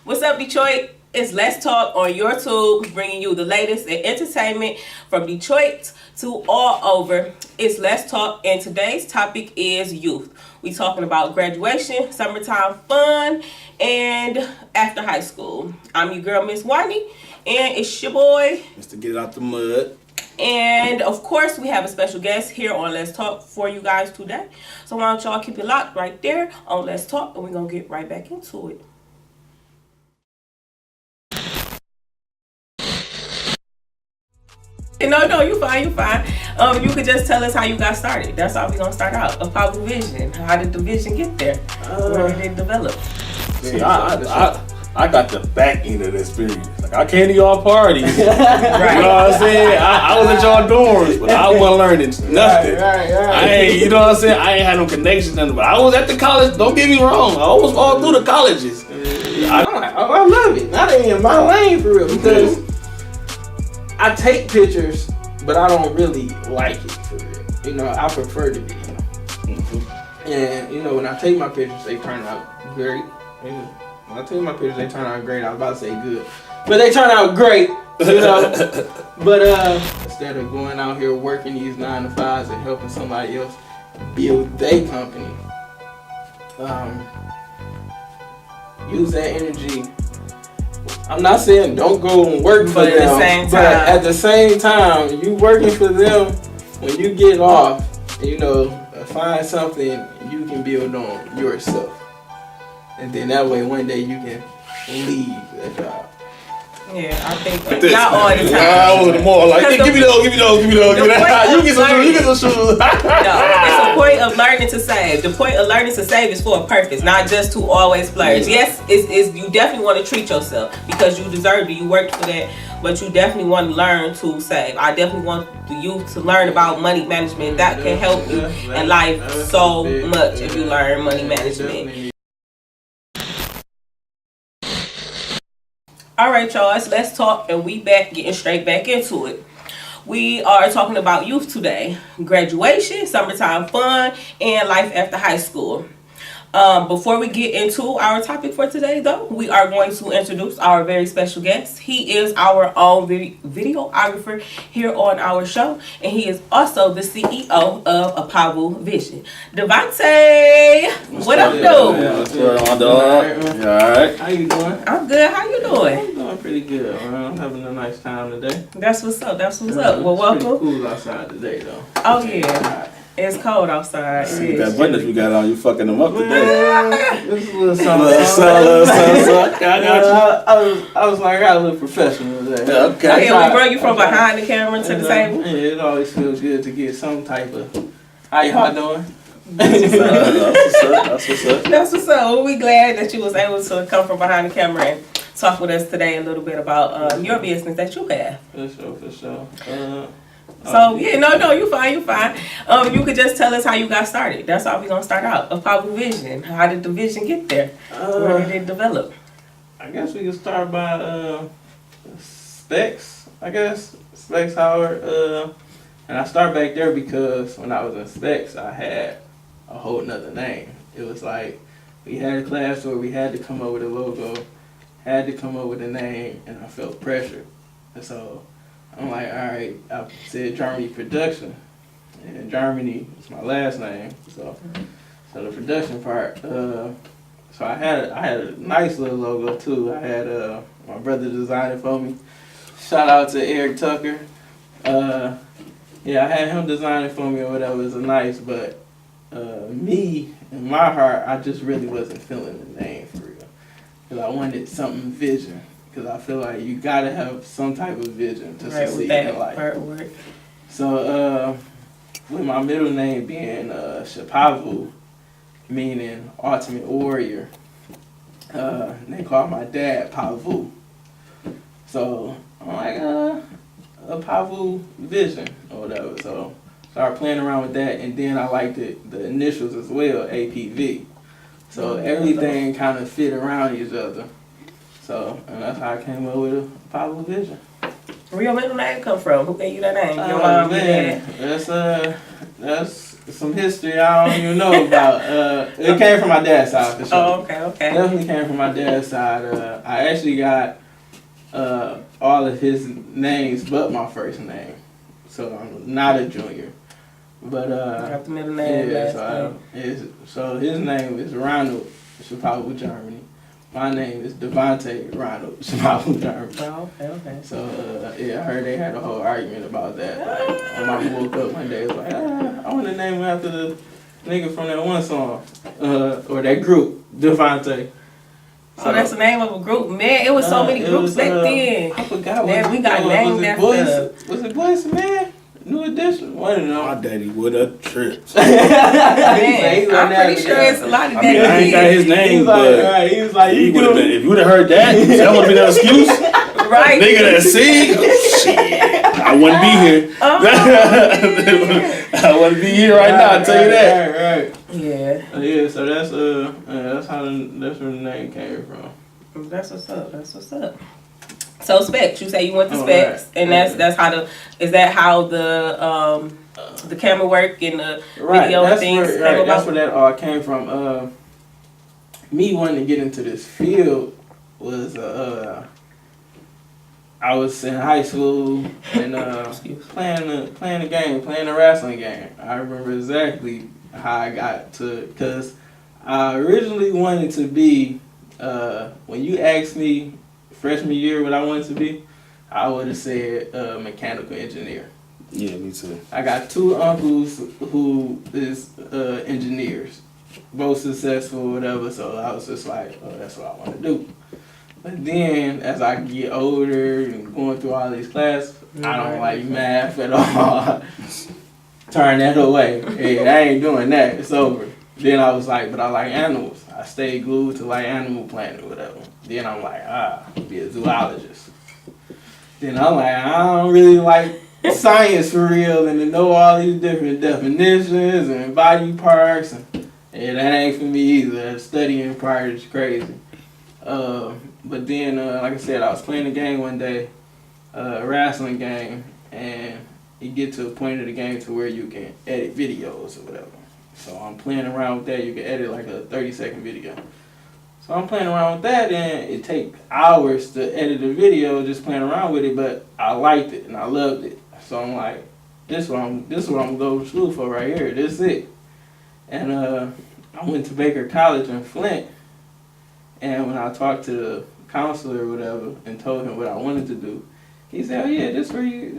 What's up, Detroit? It's Let's Talk on your tube, bringing you the latest in entertainment from Detroit to all over. It's Let's Talk, and today's topic is youth. We talking about graduation, summertime fun, and after high school. I'm your girl, Miss Whitney, and it's your boy, Mr. Get Out the Mud. And of course, we have a special guest here on Let's Talk for you guys today. So why don't y'all keep it locked right there on Let's Talk, and we're gonna get right back into it. No, you fine. You could just tell us how you got started. That's how we're gonna start out. APavu Vision. How did the vision get there? Where did it develop? See, I got the back end of the experience. Like, I came to y'all parties. Right. You know what I'm saying? I was at y'all dorms, but I wasn't learning nothing. Right. I ain't, you know what I'm saying? I ain't had no connections, nothing. But I was at the college. Don't get me wrong. I almost all through the colleges. I love it. That ain't in my lane for real, because I take pictures, but I don't really like it for real. You know, I prefer the video. And you know, when I take my pictures, they turn out great. When I take my pictures, they turn out great. I was about to say good, but they turn out great. You know. But instead of going out here working these 9 to 5s and helping somebody else build their company, use that energy. I'm not saying don't go and work for them, but at the same time, you working for them. When you get off, you know, find something you can build on yourself, and then that way one day you can leave that job. Yeah, I think not all the time. I was more like, give me those. You get some shoes. No, it's a point of learning to save. The point of learning to save is for a purpose, not just to always splurge. Yes, it's you definitely want to treat yourself because you deserve it. You worked for that, but you definitely want to learn to save. I definitely want the youth to learn about money management. That can help you in life so much if you learn money management. All right, y'all, let's talk, and we back, getting straight back into it. We are talking about youth today, graduation, summertime fun, and life after high school. Before we get into our topic for today, though, we are going to introduce our very special guest. He is our own videographer here on our show, and he is also the CEO of APavu Vision. Devonta, what up, dude? What's going on, dog? You alright? How you doing? I'm good. How you doing? I'm doing pretty good. I'm having a nice time today. That's what's up. Well, welcome. It's pretty cool outside today, though. Oh yeah. It's cold outside. See that buttons we got on, you fucking them up today. This is a little something. I was like, I gotta look professional today. Okay. Okay, we brought you from behind the camera to the table. Yeah, it always feels good to get some type of. How y'all doing? That's what's up. That's what's up. Well, we glad that you was able to come from behind the camera and talk with us today a little bit about your business that you have. For sure. So yeah, no, you fine. You could just tell us how you got started. That's how we gonna start out. APavu Vision. How did the vision get there? Where did it develop? I guess we could start by Specs. Specs Howard. And I start back there because when I was in Specs, I had a whole nother name. It was like we had a class where we had to come up with a logo, had to come up with a name, and I felt pressure. And so I'm like, all right, I said Germany Production, and Germany is my last name, so the production part. So I had a nice little logo too. I had my brother design it for me. Shout out to Eric Tucker. Yeah, I had him design it for me or whatever. It was nice, but me in my heart, I just really wasn't feeling the name for real, because I wanted something vision. Because I feel like you gotta have some type of vision to succeed in life. So, with my middle name being Shapavu, meaning ultimate warrior, they call my dad Pavu. So I'm like, APavu Vision or whatever. So started playing around with that, and then I liked the initials as well, APV. So everything kind of fit around each other. So, and that's how I came up with APavu Vision. Where your middle name come from? Who gave you that name? Your mom, man. That's some history I don't even know about. It came from my dad's side for sure. Oh, okay. Definitely came from my dad's side. I actually got all of his names but my first name, so I'm not a junior. But Got the middle name. yeah, so his name is Ronald APavu Germany. My name is Devonta Ronald APavu Germany. Oh, okay. So I heard they had a whole argument about that. Like, my mom woke up one day, was like, I want to name him after the nigga from that one song, or that group, Devonta. So that's the name of a group, man. It was so many groups back then. I forgot Man, what we got named after. Was it Boys Man? New Edition? One of them. My daddy would have tripped. Man, I'm pretty sure it's a lot of I mean, I ain't got his name, but he was like, he would have been. If you would have heard that, that would have been an excuse. Right. Nigga that sing, shit, I wouldn't be here. I wouldn't be here right now. I tell you that. Right. Yeah. Yeah. So that's that's where the name came from. That's what's up. So specs, you say you went to Oh, specs, right. and that's how is that how the camera work and the video that's things where, came about? That's where that all came from. Me wanting to get into this field was I was in high school and playing the wrestling game. I remember exactly how I got to, because I originally wanted to be, when you asked me freshman year what I wanted to be, I would have said mechanical engineer. Yeah, me too. I got two uncles who is engineers, both successful, whatever. So I was just like, oh, that's what I want to do. But then, as I get older and going through all these classes, I don't like math at all. Turn that away. Hey, I ain't doing that. It's over. Then I was like, but I like animals. I stayed glued to like Animal Planet or whatever. Then I'm like, I'll be a zoologist. Then I'm like, I don't really like science for real, and to know all these different definitions and body parts. And that ain't for me either. The studying part is crazy. But then, like I said, I was playing a game one day, a wrestling game, and you get to a point of the game to where you can edit videos or whatever. So I'm playing around with that. You can edit like a 30-second video. So I'm playing around with that, and it takes hours to edit a video just playing around with it, but I liked it and I loved it. So I'm like, this is what I'm gonna go to school for right here. This is it. And I went to Baker College in Flint. And when I talked to the counselor or whatever and told him what I wanted to do, he said, "Oh yeah, this where you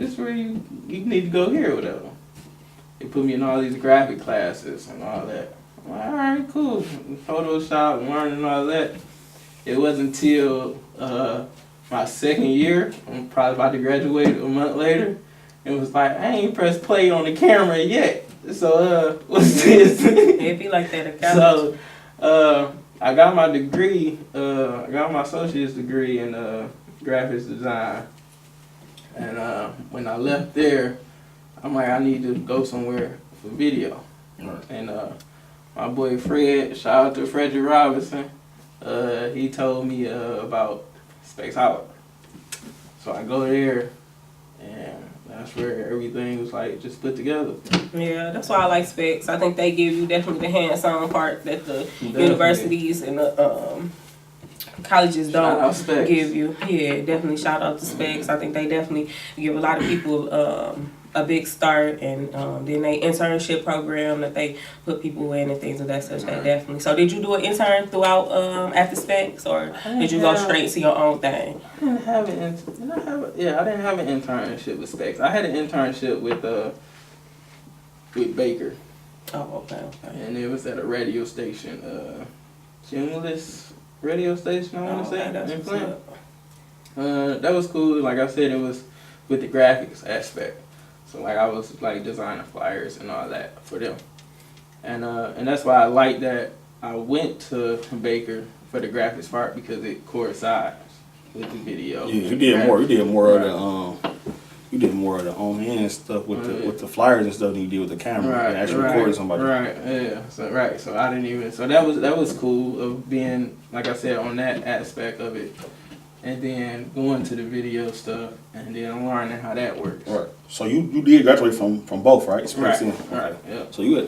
need to go here or whatever." He put me in all these graphic classes and all that. I'm like, all right, cool. Photoshop and learning all that. It wasn't until my second year, I'm probably about to graduate a month later, it was like, I ain't pressed play on the camera yet. So what's this? It'd be like that at college. So I got my degree, I got my associate's degree in graphics design. And when I left there, I'm like, I need to go somewhere for video. Right. And my boy Fred, shout out to Frederick Robinson, he told me about Space Howard. So I go there, and that's where everything was like just put together. Yeah, that's why I like specs. I think they give you definitely the hands-on part that the universities and the colleges don't give you. Yeah, definitely shout out to specs. I think they definitely give a lot of people a big start, and then they internship program that they put people in and things of that such. That definitely. So did you do an intern throughout after specs, or did you go straight to your own thing? I didn't have I didn't have an internship with specs. I had an internship with Baker. Oh, okay. And it was at a radio station, Cumulus radio station, I want to say, in Flint. That was cool. Like I said, it was with the graphics aspect. So like I was like designing flyers and all that for them. And that's why I like that I went to Baker for the graphics part, because it coincides with the video. Yeah, you did more. You did more of the on-hand stuff with the flyers and stuff than you did with the camera and actually recording somebody. Right. Yeah. So I didn't even. So that was cool of being, like I said, on that aspect of it. and then going to the video stuff, and then learning how that works. Right. So you did graduate from both, right? Right. Okay. Right. Yeah. So you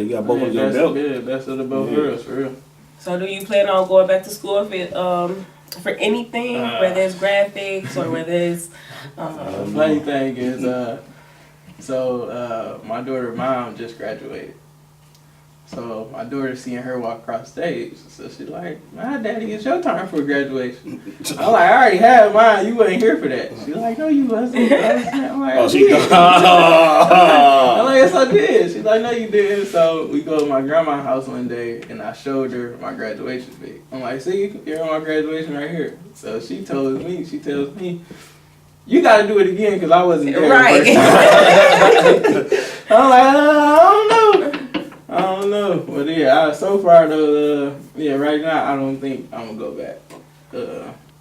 got both of your belt. Yeah, best of the both worlds, for real. So do you plan on going back to school for anything, whether it's graphics or whether it's? The funny thing is, my daughter's mom just graduated. So my daughter seeing her walk across stage, so she's like, "My daddy, it's your time for graduation." I'm like, "I already had mine. You wasn't here for that." She's like, "No, you wasn't." I'm like, Oh, she I'm like, "Yes, I did." She's like, "No, you didn't." So we go to my grandma's house one day, and I showed her my graduation pic. I'm like, "See, you're on my graduation right here." So she tells me, "You got to do it again because I wasn't there." Right. The first time. I'm like, I don't know. But yeah, so far though, right now I don't think I'm gonna go back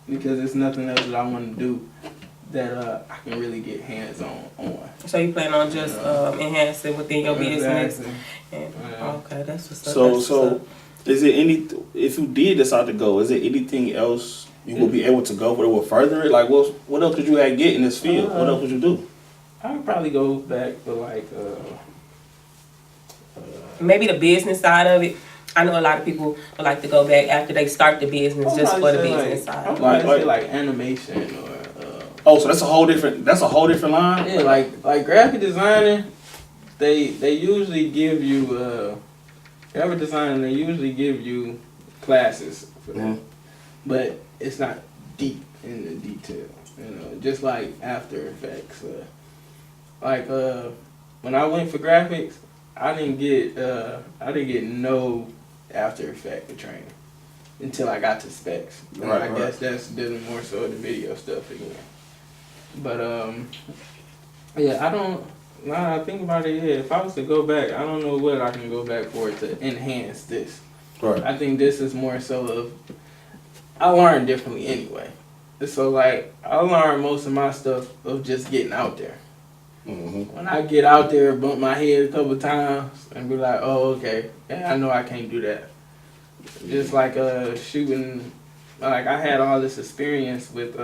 because there's nothing else that I want to do that I can really get hands on. So you plan on just enhancing within your business? And, okay, that's what's up. So is it if you did decide to go, is there anything else you will be able to go that will further it? Like what else could you get in this field? What else would you do? I would probably go back to like maybe the business side of it. I know a lot of people would like to go back after they start the business just for the business side. I'd probably say like animation or. So that's a whole different line. Yeah, like graphic designing, they usually give you graphic design. They usually give you classes for that, but it's not deep in the detail. Just like After Effects. When I went for graphics, I didn't get no After Effects training until I got to specs. Right, I guess that's dealing more so with the video stuff again. But I don't. Now I think about it, if I was to go back, I don't know what I can go back for to enhance this. Right. I think this is more so of I learned differently anyway. So like I learned most of my stuff of just getting out there. When I get out there, bump my head a couple times and be like, "Oh, okay, yeah, I know I can't do that." Just like shooting, like I had all this experience with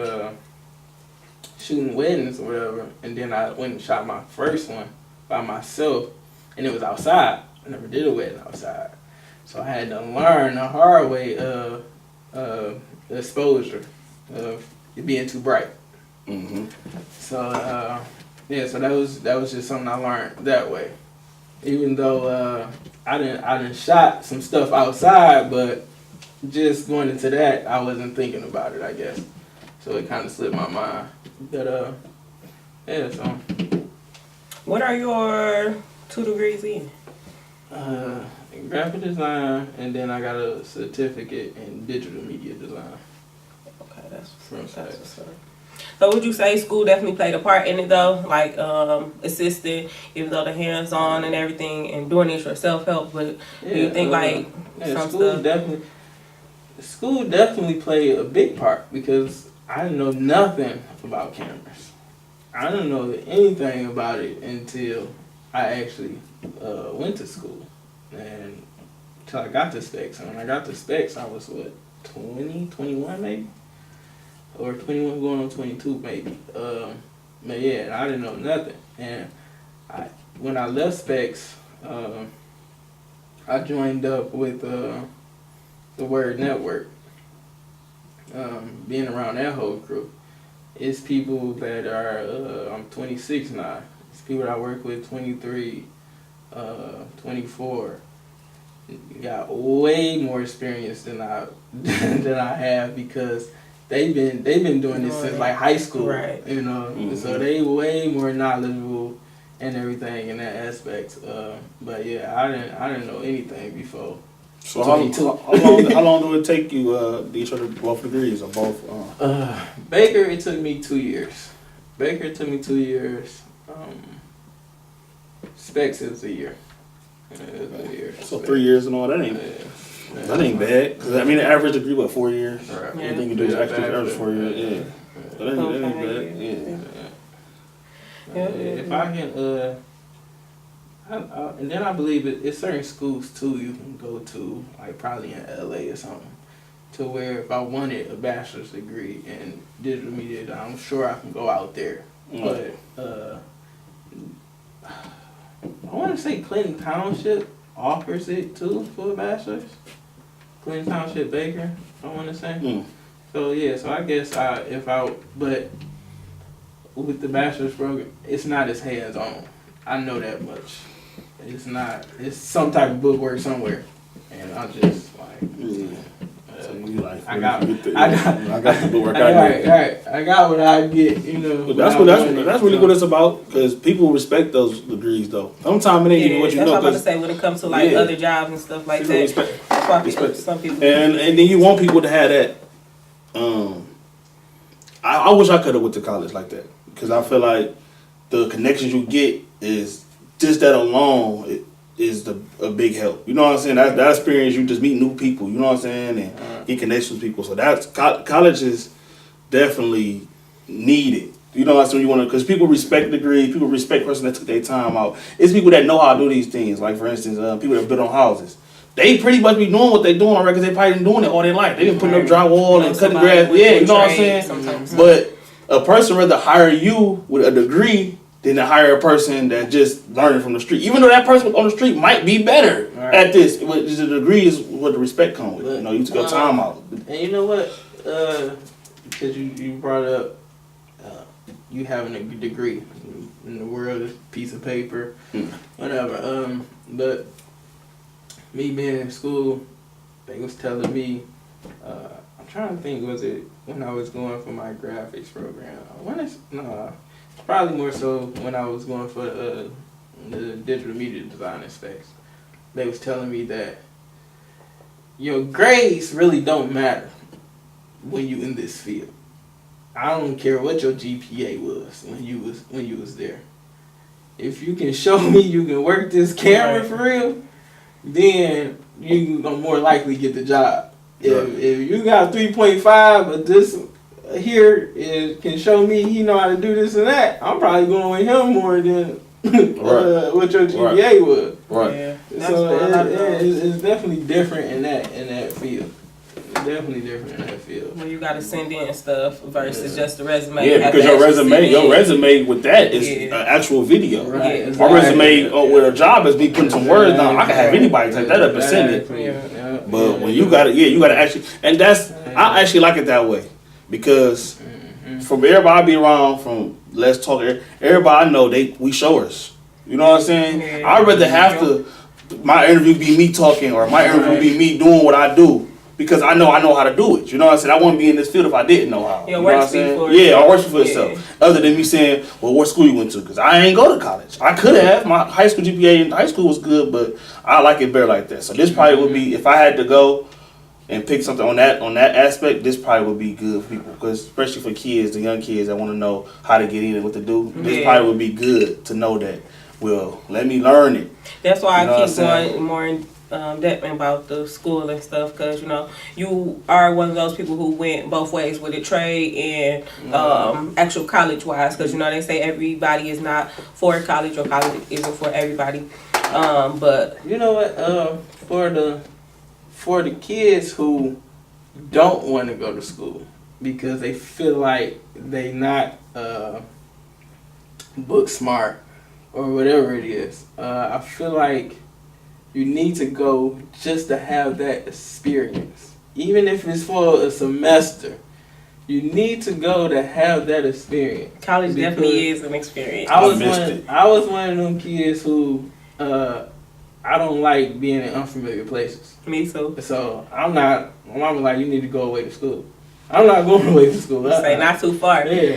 shooting weddings or whatever, and then I went and shot my first one by myself, and it was outside. I never did a wedding outside, so I had to learn the hard way of the exposure of it being too bright. So so that was just something I learned that way. Even though I didn't shot some stuff outside, but just going into that, I wasn't thinking about it, I guess. So it kind of slipped my mind. But so. What are your 2 degrees in? Graphic design, and then I got a certificate in digital media design. Okay, that's what's up. So would you say school definitely played a part in it though? Like assisting, even though the hands-on and everything, and doing it for self-help, but do you think some stuff? School definitely played a big part because I didn't know nothing about cameras. I didn't know anything about it until I actually went to school and until I got to specs. And when I got to specs, I was 20, 21 maybe? Or 21 going on 22 maybe. But yeah, and I didn't know nothing. And when I left specs, I joined up with the Word Network. Being around that whole crew, it's people that are I'm 26 now. It's people that I work with 23, 24. Got way more experience than I have because they've been doing this since like high school, right? So they way more knowledgeable and everything in that aspect. But yeah, I didn't know anything before. So how long do it take you to get your both degrees or both? Baker, it took me 2 years. Specs is a year. So 3 years and all that ain't bad. Cause I mean, the average degree 4 years. Right. Yeah. Anything you do is extra average 4 years. Yeah. So that ain't bad. Yeah. If I can, and then I believe it's certain schools too you can go to, like probably in LA or something, to where if I wanted a bachelor's degree in digital media, I'm sure I can go out there. But I want to say Clinton Township offers it too for a bachelor's. Clinton Township Baker, I want to say. So yeah, so I guess but with the bachelor's program, it's not as hands-on. I know that much. It's not. It's some type of bookwork somewhere, and I just like. So you like, I got the bookwork. I got what I get, you know. But that's really what it's about, because people respect those degrees though. Sometimes it ain't even what you know. That's what I'm about to say when it comes to like other jobs and stuff like that. Respect. Some people. And then you want people to have that. I wish I could have went to college like that, because I feel like the connections you get is just that alone is a big help. You know what I'm saying? That experience, you just meet new people. You know what I'm saying? And get connections with people. So that's college is definitely needed. You know what I'm saying? You want to, because people respect degrees. People respect person that took their time out. It's people that know how to do these things. Like for instance, people that build on houses. They pretty much be doing what they doing already, because they probably been doing it all their life. They been putting up drywall and cutting grass. Yeah, you know what I'm saying? Sometimes. But a person rather hire you with a degree than to hire a person that just learning from the street. Even though that person on the street might be better at this, but the degree is what the respect comes with. You know, you took your time out. And you know what? Because you brought up you having a degree in the world, a piece of paper, whatever. But me being in school, they was telling me, I'm trying to think, was it when I was going for my graphics program? Probably more so when I was going for the digital media design space. They was telling me that your grades really don't matter when you in this field. I don't care what your GPA was when you was there. If you can show me you can work this camera for real, then you gonna more likely get the job. If you got 3.5, but this here can show me he know how to do this and that, I'm probably going with him more than what your GPA was. Right. Yeah. So it's definitely different in that field. It's definitely different in that field. When you got to send in stuff versus just the resume. Yeah, because your resume with that is an actual video. Right. My resume with a job is me putting some words down. I can have anybody type that up and send it. Yeah. But when you got it, you got to actually, and I actually like it that way, because from everybody I be around, from Let's Talk, everybody I know, we showers. You know what I'm saying? Yeah. I'd rather have my interview be me talking, or my interview be me doing what I do, because I know how to do it. You know what I'm saying? I wouldn't be in this field if I didn't know how. Yeah, you know what I'm saying? Yeah, I work for itself. Other than me saying, well, what school you went to? Because I ain't go to college. I could have. My high school GPA in high school was good, but I like it better like that. So this probably would be, if I had to go and pick something on that aspect, this probably would be good for people, because especially for kids, the young kids that want to know how to get in and what to do. This probably would be good to know that. Well, let me learn it. That's why I keep going more in depth about the school and stuff, because you are one of those people who went both ways with it, trade and actual college wise, because they say everybody is not for college, or college isn't for everybody. But you know what? For the kids who don't want to go to school because they feel like they not book smart or whatever it is, I feel like you need to go just to have that experience. Even if it's for a semester, you need to go to have that experience. College definitely is an experience. I was one of them kids who I don't like being in unfamiliar places. Me too. So my mama like, you need to go away to school. I'm not going away to school. Say not too far. Yeah.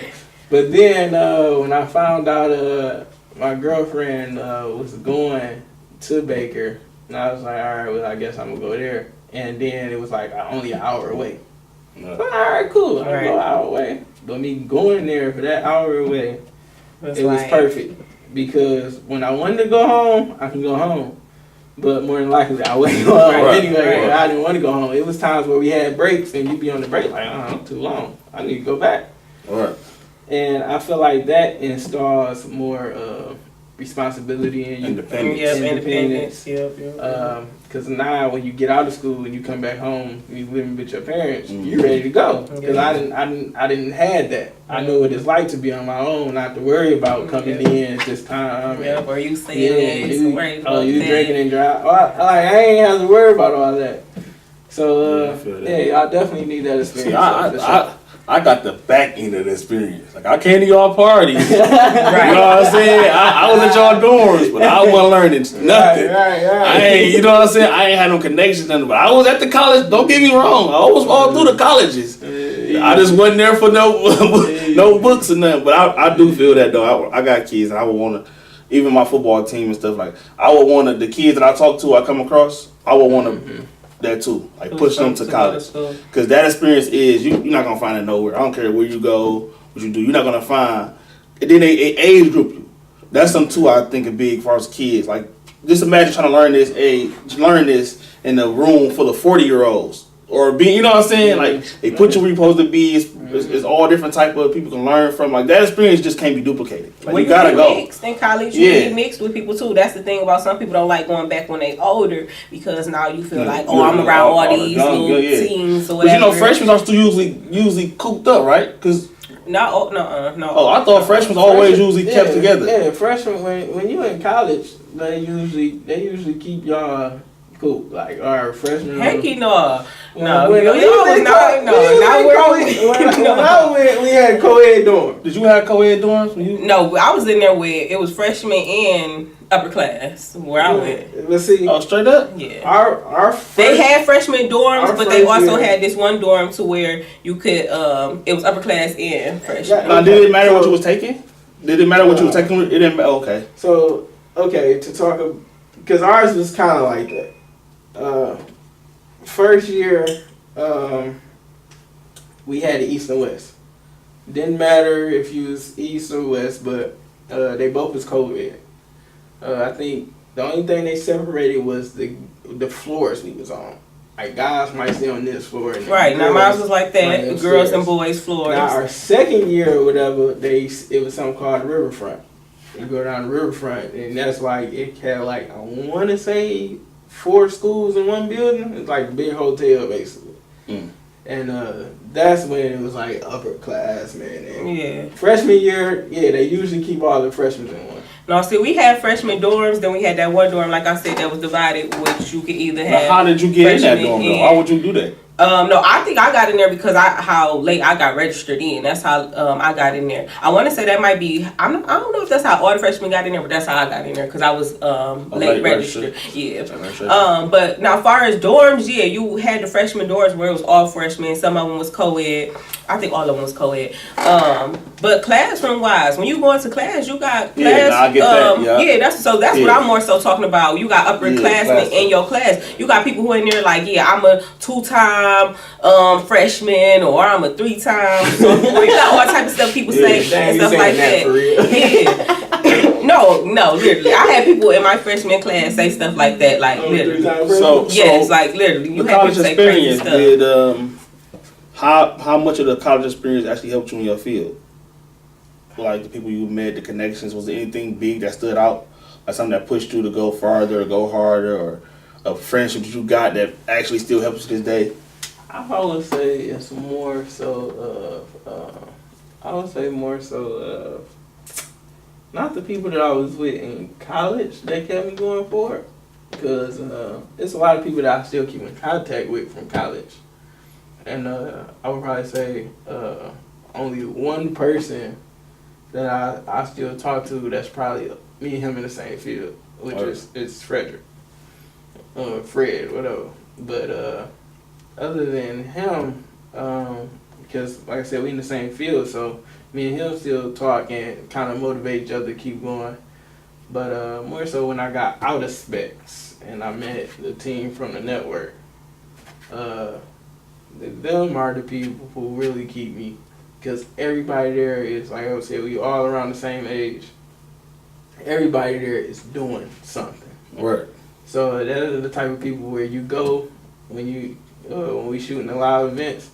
But then when I found out my girlfriend was going to Baker, and I was like, all right, well, I guess I'm going to go there. And then it was like only an hour away. So, all right, cool. I'll go an hour away. But me going there for that hour away, it was perfect. Because when I wanted to go home, I can go home. But more than likely, I wouldn't go home anyway. I didn't want to go home. It was times where we had breaks, and you'd be on the break like, I'm too long. I need to go back. All right. And I feel like that installs more responsibility in you. Independence. Independence. Yep. Because Because now when you get out of school and you come back home, you living with your parents, you're ready to go. Because I didn't have that. I know what it's like to be on my own, not to worry about coming in at this time. Or you saying you drinking and drive. I ain't have to worry about all that. So I definitely need that experience. See, I got the back end of the experience. Like, I came to y'all parties. Right. You know what I'm saying? I was at y'all dorms, but I wasn't learning nothing. Right. I ain't, you know what I'm saying? I ain't had no connections, nothing. But I was at the college. Don't get me wrong. I was all through the colleges. I just wasn't there for no books or nothing. But I do feel that, though. I got kids, and I would want to, even my football team and stuff, like, I would want to, the kids that I talk to, I come across, I would want to, that too, like push them to college, because that experience is you're not gonna find it nowhere. I don't care where you go, what you do, you're not gonna find. And then they age group you. That's something too I think is big for us kids. Like, just imagine trying to learn this in a room full of 40-year-olds, or being, you know what I'm saying? Like, they put you where you're supposed to be. It's all different type of people can learn from. Like, that experience just can't be duplicated. Like, you gotta go. Mixed in college, you get mixed with people too. That's the thing about some people don't like going back when they older, because now you feel like, I'm around all these little teens or whatever. But freshmen are still usually cooped up, right? Cause no. Oh, I thought freshmen always usually kept together. Yeah, freshmen when you in college, they usually keep y'all cool. Like, our freshmen. Hecky no. When I went, we had co-ed dorms. Did you have co-ed dorms? No, I was in there with, it was freshman and upper class where I went. Let's see. Oh, straight up? Yeah. They had freshman dorms, but they also had this one dorm to where you could, it was upper class and freshman. Now, did it matter what you was taking? Did it matter what you was taking? It didn't matter. Okay. So, to talk, because ours was kind of like that. First year, we had the East and West. Didn't matter if you was East or West, but they both was co-ed. I think the only thing they separated was the floors we was on. Like, guys might stay on this floor. And right, now mine was like that, girls and boys floors. Now, our second year or whatever, it was something called the Riverfront. You go down the Riverfront, and that's like, it had like, I want to say 4 schools in one building. It's like a big hotel, basically. And that's when it was like upper class, man. And freshman year, they usually keep all the freshmen in one. No, see, we had freshman dorms, then we had that one dorm, like I said, that was divided, which you could either have. How did you get in that dorm, though? Why would you do that? No, I think I got in there because how late I got registered in. That's how I got in there. I want to say that might be. I don't know if that's how all the freshmen got in there, but that's how I got in there because I was late registered. Yeah. But now, as far as dorms, you had the freshman dorms where it was all freshmen. Some of them was co-ed. I think all of them was co-ed. But classroom wise, when you go into class, you got class. I get that. That's what I'm more so talking about. You got upperclassmen in your class. You got people who in there like, I'm a 2-time freshman, or I'm a 3-time sophomore. You got all type of stuff people say and stuff like that. No, literally. I had people in my freshman class say stuff like that, like literally. Like literally. You the had college people say crazy experience stuff. How much of the college experience actually helped you in your field? Like, the people you met, the connections, was there anything big that stood out? Like something that pushed you to go farther or go harder, or a friendship that you got that actually still helps you to this day? I would say it's more so not the people that I was with in college that kept me going forward, because it's a lot of people that I still keep in contact with from college. And I would probably say only one person that I still talk to that's probably me and him in the same field, which is Frederick. Fred, whatever. But other than him, because like I said, we in the same field, so me and him still talk and kind of motivate each other to keep going. But more so when I got out of specs and I met the team from the network, them are the people who really keep me, because everybody there is, like I said, we all around the same age. Everybody there is doing something. Right. So those are the type of people where you go when we shooting a lot of events,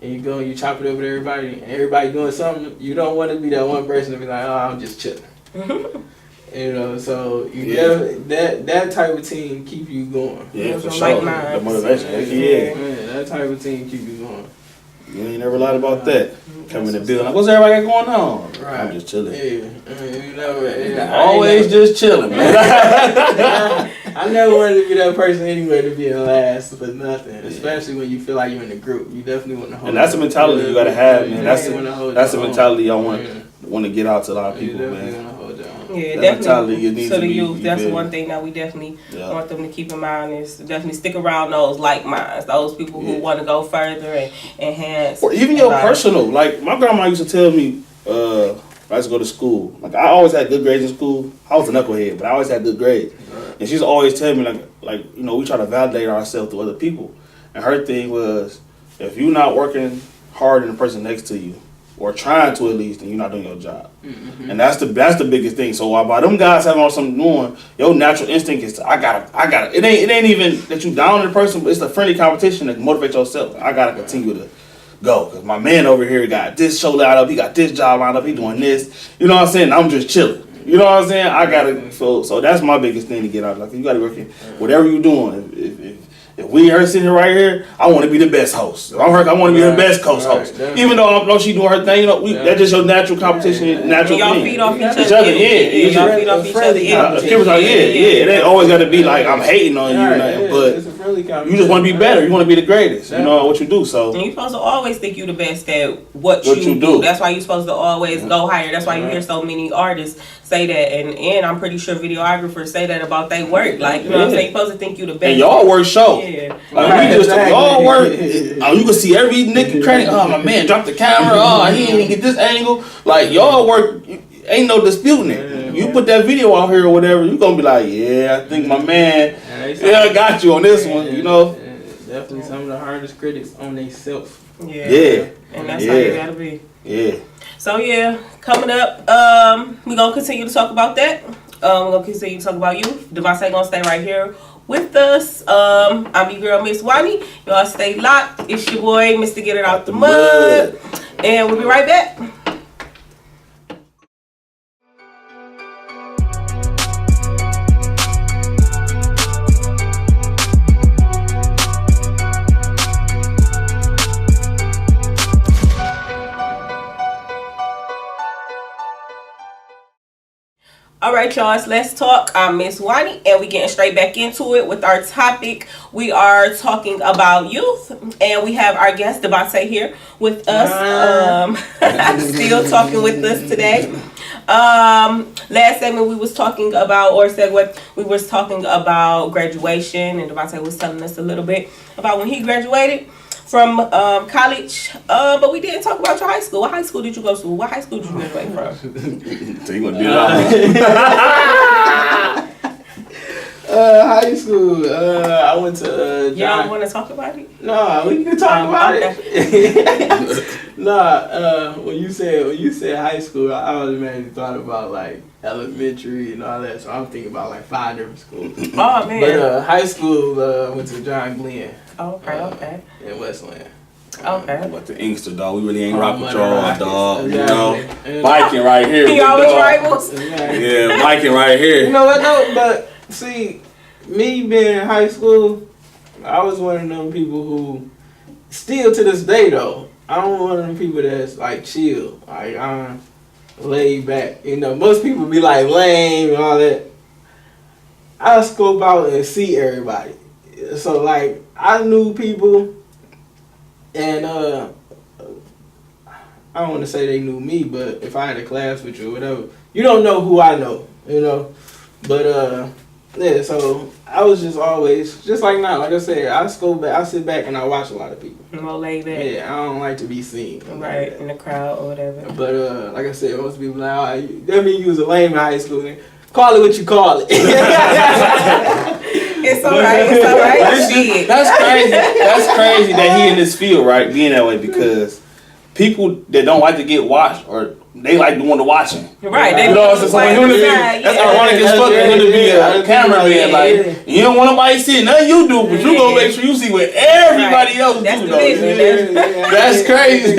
and you go and you chop it up with everybody, and everybody doing something. You don't want to be that one person to be like, I'm just chilling. You know, so Yeah. that type of team keep you going. Yeah, for Like sure. mine. The motivation. Yeah. Man, that type of team keep you going. You ain't never lied about that. Coming in the building, like, what's everybody got going on? Right. I'm just chilling. Yeah, you never. Always just chilling, man. I never wanted to be that person anyway to be in last for nothing, especially when you feel like you're in a group. You definitely want to hold. And that's a mentality you gotta have, man. That's a mentality I want to get out to a lot of people, man. Yeah, That mentality definitely. needs So to the be- youth, you that's feel one me? thing that we definitely want them to keep in mind is to definitely stick around those like minds, those people who want to go further and enhance. Or even your life. personal. Like my grandma used to tell me, I used to go to school. Like I always had good grades in school. I was a knucklehead, but I always had good grades. And she's always telling me like you know, we try to validate ourselves through other people. And her thing was, if you're not working harder than the person next to you, or trying to at least, then you're not doing your job. Mm-hmm. And that's the biggest thing. So by them guys having all something doing, your natural instinct is to, I gotta. It ain't even that you down on the person, but it's a friendly competition that motivates yourself. I gotta continue to go because my man over here got this show lined up, he got this job lined up, he doing this. You know what I'm saying? I'm just chilling. You know what I'm saying? I gotta so that's my biggest thing to get out. Like you gotta work in whatever you're doing. If we are sitting right here, I want to be the best host. If I'm her, I want to be the best host. Definitely. Even though I know she doing her thing, you know, that's just your natural competition, natural Y'all thing. feed off each other. Yeah. Y'all feed off each other. It ain't always got to be like I'm hating on you, or nothing, but you just want to be better. You want to be the greatest. You know what you do. So and you're supposed to always think you're the best at what you do. That's why you're supposed to always go higher. That's why you hear so many artists say that, and I'm pretty sure videographers say that about their work. Like you know what I'm saying, you're supposed to think you're the best. And y'all work show. Yeah. Like we just y'all work. You can see every nick cranny. Oh my man, drop the camera. Oh he didn't even get this angle. Like y'all work. Ain't no disputing it. You put that video out here or whatever, you gonna be like, yeah, I think my man, I got you on this one. You know. Definitely some of the hardest critics on themselves. Yeah. And that's how you gotta be. Yeah. So yeah, coming up, we're gonna continue to talk about that. We're gonna continue to talk about you. Devonta gonna stay right here with us. I'm your girl, Miss Wani. Y'all stay locked. It's your boy, Mr. Get It Out the Mud. And we'll be right back. All right, y'all, so let's talk. I'm Miss Wani, and we getting straight back into it with our topic. We are talking about youth, and we have our guest Devonta here with us. Still talking with us today. Last segment we was talking about, we was talking about graduation, and Devonta was telling us a little bit about when he graduated from college, but we didn't talk about your high school. What high school did you go to? What high school did you graduate from? So you gonna do it High school. I went to. Y'all don't want to talk about it? No, we can talk about it. Nah, when you said high school, I automatically thought about like elementary and all that. So I'm thinking about like 5 different schools. Oh man. But high school, went to John Glenn. Okay. In Westland. Okay. But the Inkster, dog, we really ain't rock with y'all, dog. Exactly. You know, biking right here. Y'all was dog. rivals? Yeah, biking right here. You know what though? But see, me being in high school, I was one of them people who, still to this day though, I'm one of them people that's like chill, like I'm laid back. You know, most people be like lame and all that. I scope out and see everybody. So like I knew people, and I don't want to say they knew me, but if I had a class with you or whatever, you don't know who I know, you know. But yeah, so I was just always just like now, like I said, I sit back and I watch a lot of people. More laid back. Yeah, I don't like to be seen. Right, in the crowd or whatever. But like I said, most people like, oh, that mean you was a lame in high school. Then call it what you call it. It's alright. Shit. That's crazy. That's crazy that he in this field, right? Being that way because people that don't like to get watched or they like doing the watching. Right. You know what I'm saying? That's ironic as fuck for him to be a cameraman. Like you don't want nobody seeing nothing you do, but you gonna make sure you see what everybody else do. Though. That's crazy.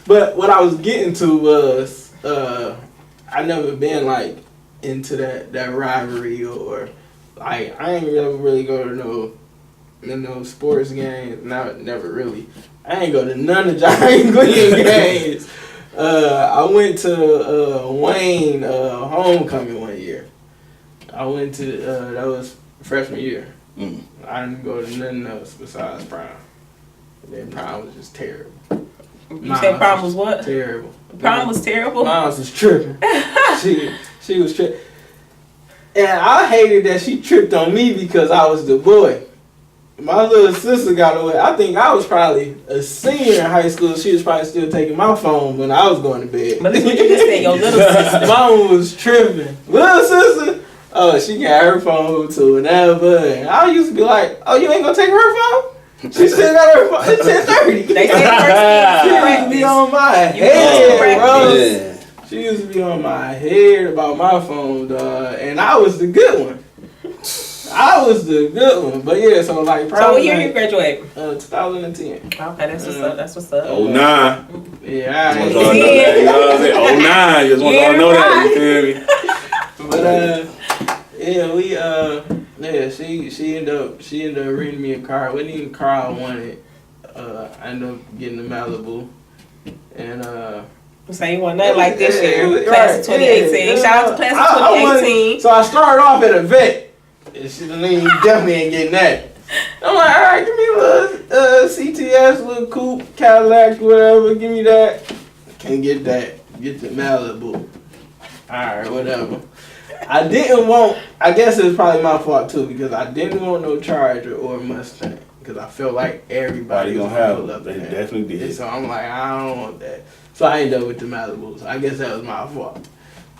But what I was getting to was I never been like into that rivalry or like I ain't really go to no sports games. Never really. I ain't go to none of Giant Glen games. I went to Wayne homecoming one year. I went to that was freshman year. I didn't go to nothing else besides prom. And then prom was just terrible. You said prom was what? Terrible. Prom was terrible? Mom was tripping. she was tripping. And I hated that she tripped on me because I was the boy. My little sister got away. I think I was probably a senior in high school. She was probably still taking my phone when I was going to bed. But listen what you just said, your little sister. Mama was tripping. Little sister? Oh, she got her phone to whatever. And I used to be like, oh, you ain't gonna take her phone? She still got her phone. It's 10:30. They say She used to be on my head, bro. Yeah. She used to be on my head about my phone, dog. And I was the good one. But yeah, so like probably. So what year you graduate? 2010. Okay, that's what's up. That's what's up. 09. Yeah, You know what I'm saying? 09. Just want y'all to know that. You feel me? But she ended up renting me a car. It wasn't even a car I wanted. I ended up getting a Malibu, and So you want nothing like this year, right, class of 2018. yeah. Shout out to class of 2018. So I started off at a vet. And she definitely ain't getting that. I'm like, all right, give me a little CTS, little coupe, Cadillac, whatever. Give me that. Can't get that. Get the Malibu. All right, whatever. I didn't want. I guess it's probably my fault too because I didn't want no Charger or Mustang because I felt like everybody gonna was have pull it. up They in that. definitely did. And so I'm like, I don't want that. So I ended up with the Malibu. So I guess that was my fault.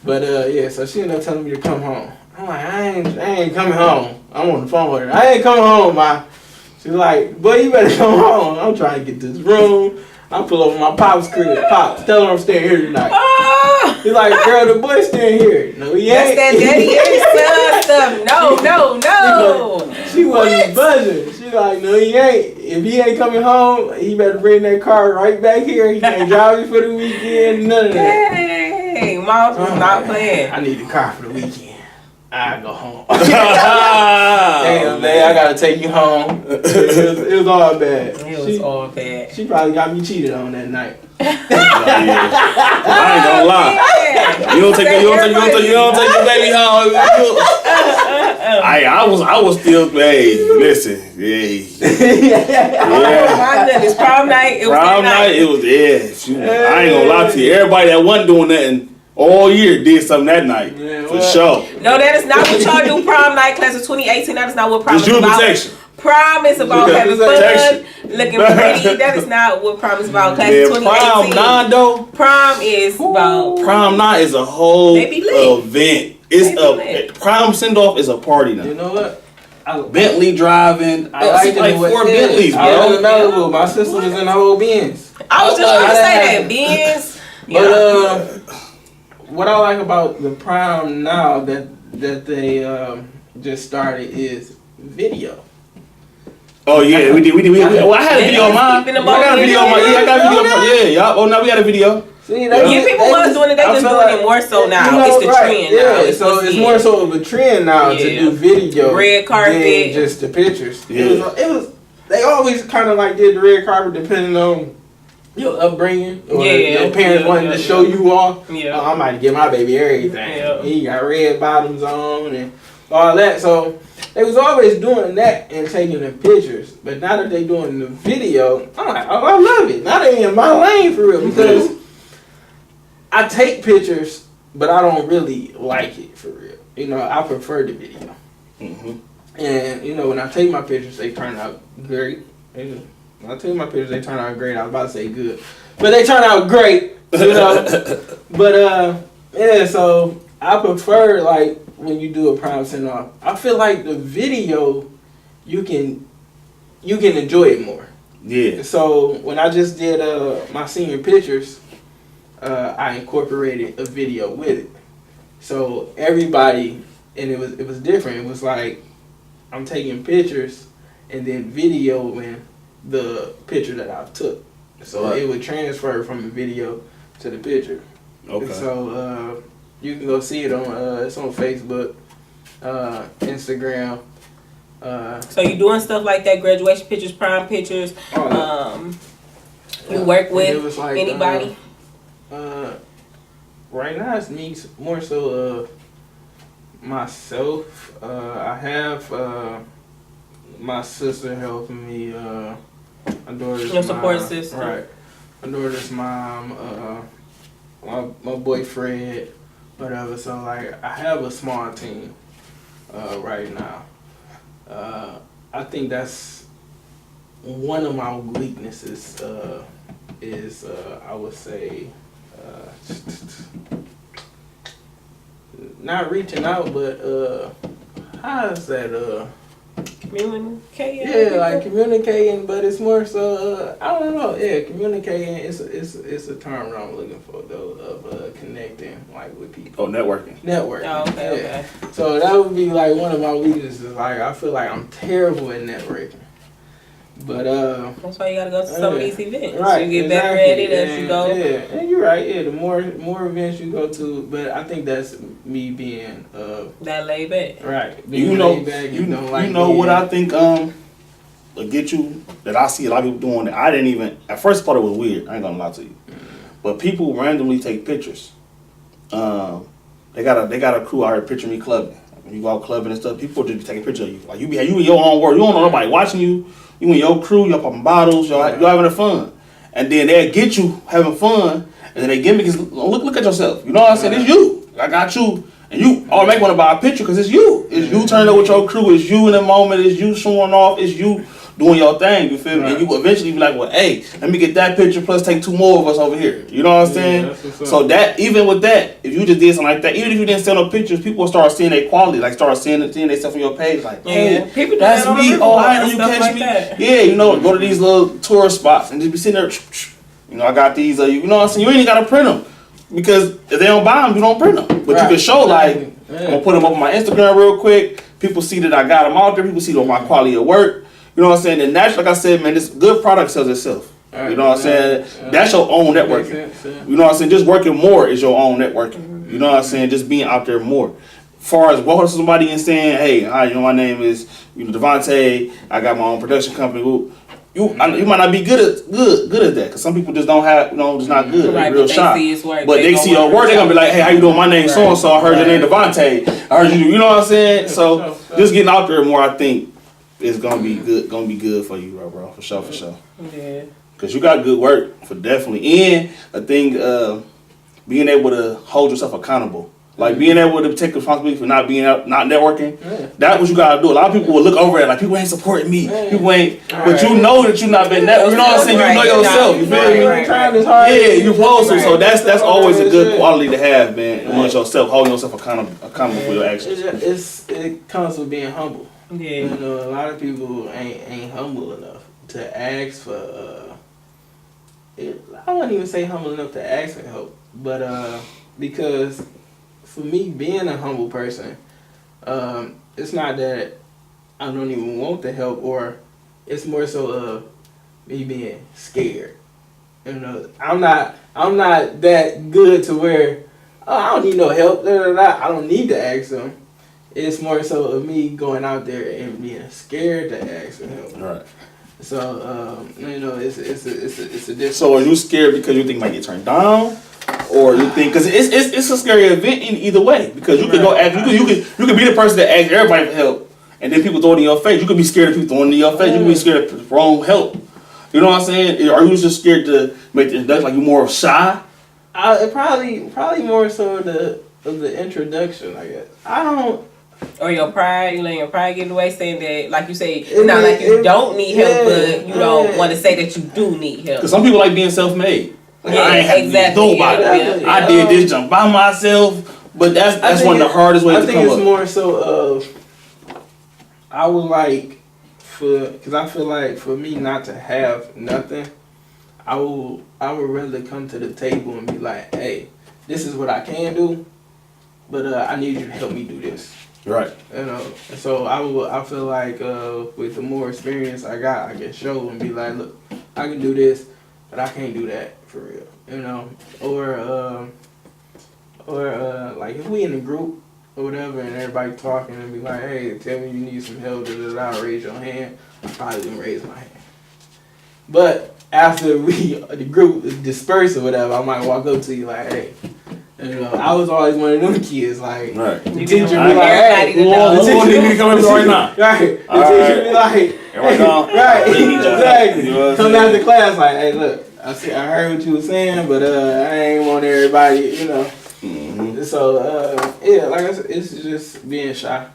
But yeah, so she ended up telling me to come home. I'm like, I ain't coming home. I'm on the phone with her. I ain't coming home, ma. She's like, boy, you better come home. I'm trying to get this room. I pull over my pop's crib. Pops, tell her I'm staying here tonight. He's like, girl, the boy's staying here. No, he ain't. That's that daddy and son stuff. No. She wasn't buzzing. She's like, no, he ain't. If he ain't coming home, he better bring that car right back here. He can't drive me for the weekend. None of that. Hey, Mom was not playing. I need a car for the weekend. I go home. Damn, man, I gotta take you home. It was all bad. It was all bad. She probably got me cheated on that night. I ain't gonna lie. Yeah. You don't take your baby home. I was still, hey, listen, hey. Oh my goodness, prom night. It was Prom night, it was, I ain't gonna lie to you. Everybody that wasn't doing nothing all year did something that night. Yeah, for sure. No, that is not what y'all do. Prom night, class of 2018. That is not what prom is Just about. protection. Prom is about Just having protection. fun, looking pretty. That is not what prom is about. Class of 2018. Prom night though. Prom is about. Prom night is a whole They be lit. event. It's prom send off is a party now. You know what? Bentley driving. I like like 4 Bentleys, I bro. was in Malibu. My sister was in the whole Benz. I was just going to say that. Benz. But what I like about the prom now that they just started is video. Oh yeah, we did. Well, I had a video on mine. I got a video on mine. Yeah, I got a video on mine. Yeah, y'all. Oh, now we got a video. See, People was doing it. They just doing it more so now. It's the trend now. It's more so of a trend now to do video. Red carpet. Than just the pictures. Yeah. It was. They always kind of like did the red carpet depending on your upbringing or your parents wanting to show you off. Yeah. I might get my baby everything. Yeah. He got red bottoms on and all that. So they was always doing that and taking the pictures. But now that they doing the video, I'm like, oh, I love it. Now they in my lane for real because I take pictures, but I don't really like it for real. You know, I prefer the video. Mm-hmm. And you know, when I take my pictures, they turn out great. When I take my pictures, they turn out great. I was about to say good, but they turn out great. You know, but yeah. So I prefer like when you do a prom send off. I feel like the video, you can enjoy it more. Yeah. So when I just did my senior pictures, I incorporated a video with it. So everybody, and it was different. It was like I'm taking pictures and then videoing the picture that I took. So it would transfer from the video to the picture. Okay. So you can go see it on it's on Facebook, Instagram. So you doing stuff like that, graduation pictures, prom pictures. You work with like, anybody? Right now it's me more so myself. I have my sister helping me. My daughter's Your support mom, system. right? My daughter's mom. My boyfriend, whatever. So like I have a small team right now. I think that's one of my weaknesses. Is I would say not reaching out, but how is that? Communicating. Yeah, like communicating, but it's more so I don't know. Yeah, communicating is a term that I'm looking for though of connecting like with people. Oh, networking. Networking. Oh, okay, yeah. okay. So that would be like one of my weaknesses. Like I feel like I'm terrible at networking. But that's why you gotta go to some of these events. Right, You get better at it as you go. Yeah, and you're right. Yeah, the more events you go to, but I think that's me being that laid back. right. You know, laid back, you like know what I think will get you that I see a lot of people doing that I didn't even at first thought it was weird. I ain't gonna lie to you, but people randomly take pictures. They got a crew out here picture me clubbing. When you go out clubbing and stuff, people just be taking pictures of you. Like you in your own world. You don't know nobody watching you. You and your crew, y'all popping bottles, y'all having fun. And then they get you having fun, and then they gimmick is look at yourself. You know what I'm saying? It's you. I got you. And you automatically want to buy a picture because it's you. It's you turning up with your crew. It's you in the moment. It's you showing off. It's you doing your thing. You feel me? And you eventually be like, well, hey, let me get that picture plus take 2 more of us over here. You know what I'm saying? So that, even with that, if you just did something like that, even if you didn't send no pictures, people will start seeing their quality. Like start seeing themselves on your page. Like, hey, people do that's that me. Oh, I know you catch like me. That. Yeah, you know, go to these little tourist spots and just be sitting there. You know, I got these. You know what I'm saying? You ain't got to print them. Because if they don't buy them, you don't print them. But you can show like, I'm gonna put them up on my Instagram real quick. People see that I got them out there. People see my quality of work. You know what I'm saying? And that's like I said, man, this good product sells itself. You know what I'm saying? That's your own networking. You know what I'm saying? Just working more is your own networking. You know what I'm saying? Just being out there more. As far as walking to somebody and saying, hey, hi, you know, my name is Devonta. I got my own production company. You might not be good at that because some people just don't have, just not good. Right, real shy. But they see your work, they're gonna be like, hey, how you doing? My name's so and so. I heard your name Devonta. I heard you. You know what I'm saying? So just getting out there more, I think, is gonna be good. Gonna be good for you, bro. For sure. Yeah. Because you got good work for definitely, and a thing, being able to hold yourself accountable. Like being able to take responsibility for not networking. That's what you gotta do. A lot of people will look over it like people ain't supporting me. People ain't, but you know that you not been networking. You know what I'm saying? You know yourself. You feel me? Yeah, you supposed to. So that's always a good quality to have, man. Amongst yourself, holding yourself accountable for your actions. It comes with being humble. Yeah. You know, a lot of people ain't humble enough to ask for. I wouldn't even say humble enough to ask for help, but because. For me, being a humble person, it's not that I don't even want the help, or it's more so me being scared. You know, I'm not that good to where I don't need no help. I don't need to ask them. It's more so of me going out there and being scared to ask for help. Right. So it's a difference. So are you scared because you think you might get turned down? Or you think because it's a scary event in either way because you could go ask you could be the person that asks everybody for help and then people throw it in your face. You could be scared of people throwing it in your face. You could be scared of wrong help. You know what I'm saying? Are you just scared to make the introduction? Like you more shy? Probably more so of the introduction. I guess I don't. Or your pride, you let your pride get in the way, saying that, like you say, it's not like you don't need help, but you don't want to say that you do need help. Because some people like being self-made. Like, I ain't have exactly. to do nobody. I did this jump by myself, but that's one of the hardest ways to come up. I think it's more so of I would like because I feel like for me not to have nothing, I would rather come to the table and be like, hey, this is what I can do, but I need you to help me do this. Right. You know, so I feel like with the more experience I got, I can show and be like, look, I can do this, but I can't do that for real. You know, or Or like if we in a group or whatever and everybody talking and be like, hey, tell me you need some help, raise your hand, I probably wouldn't raise my hand. But after the group disperse or whatever, I might walk up to you like, hey. You know, I was always one of them kids, like, right. the teacher be like, everybody hey, to know. Who need me to come up right now? Right. The All teacher right. be like, Everybody go. right, We need your help. exactly. You know what I'm Come saying? after class like, hey, look, I heard what you were saying, but I ain't want everybody, you know. Mm-hmm. So, yeah, like I said, it's just being shy.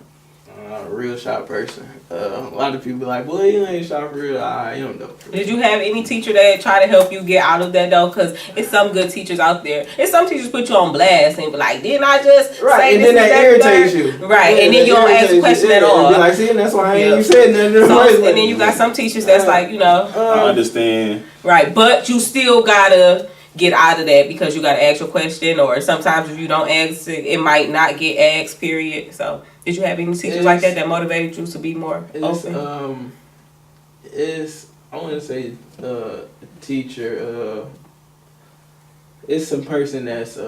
A real shy person. A lot of people be like, well, you ain't shy for real. You don't know. Did you have any teacher that try to help you get out of that though? Because it's some good teachers out there. It's some teachers put you on blast and be like, didn't I just Right, say and this then that irritates you. Right, Yeah, and then you don't ask a irritates question you. at all. And be like, see, and that's why I ain't Yeah. even said nothing. So, and then you got some teachers that's like, you know. I understand. Right, but you still gotta get out of that because you gotta ask your question, or sometimes if you don't ask it might not get asked, period. So did you have any teachers like that motivated you to be more open? I want to say teacher, it's some person that's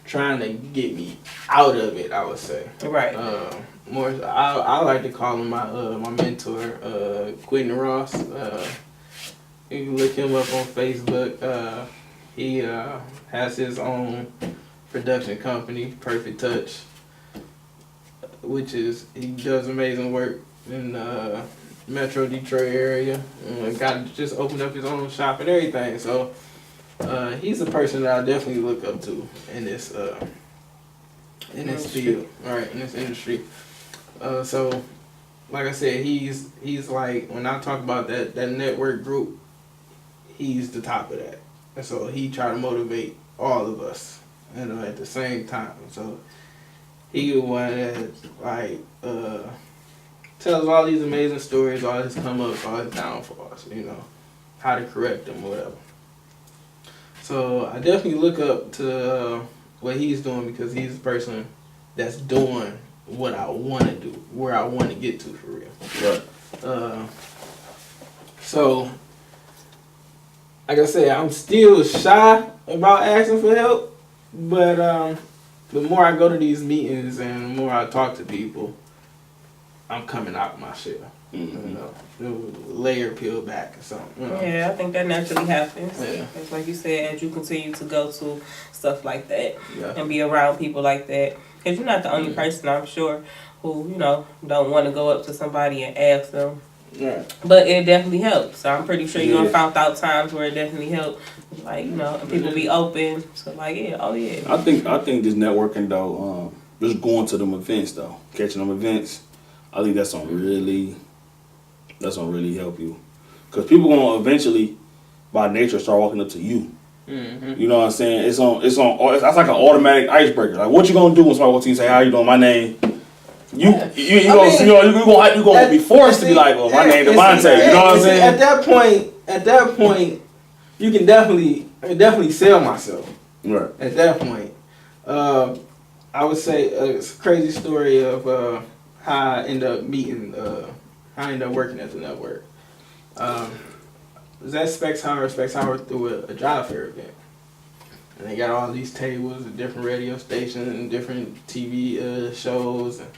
trying to get me out of it, I would say. Right. More, I like to call him my mentor, Quentin Ross. You can look him up on Facebook. He has his own production company, Perfect Touch, which is, he does amazing work in Metro Detroit area. Just opened up his own shop and everything. So he's a person that I definitely look up to in this field, right, in this industry. So like I said, he's like, when I talk about that network group, he's the top of that. And so he try to motivate all of us, you know, at the same time. So he the one that like tells all these amazing stories, all his come ups, all his downfalls, you know, how to correct them, whatever. So I definitely look up to what he's doing because he's the person that's doing what I want to do, where I want to get to for real. Right. So, like I said, I'm still shy about asking for help, but the more I go to these meetings and the more I talk to people, I'm coming out my shell. Mm-hmm. You know, the layer peeled back or something. You know? Yeah, I think that naturally happens. Yeah. It's like you said, as you continue to go to stuff like that Yeah. and be around people like that, because you're not the only person, I'm sure, who, you know, don't want to go up to somebody and ask them. Right. But it definitely helps. So I'm pretty sure you Yeah. done found out times where it definitely helped. Like, you know, and people be open. So like, yeah, oh yeah. I think this networking though, just going to them events though, catching them events, I think that's gonna really help you, because people gonna eventually, by nature, start walking up to you. Mm-hmm. You know what I'm saying? It's like an automatic icebreaker. Like, what you gonna do when somebody walks to you and say, "How you doing? My name." You gonna be forced to be like, "Well, my name Devonta." You know what I'm saying? At that point, you can definitely sell myself. Right. At that point, I would say it's a crazy story of how I ended up how I ended up working at the network. Was at Specs Howard through a job fair event. And they got all these tables at different radio stations and different TV shows. And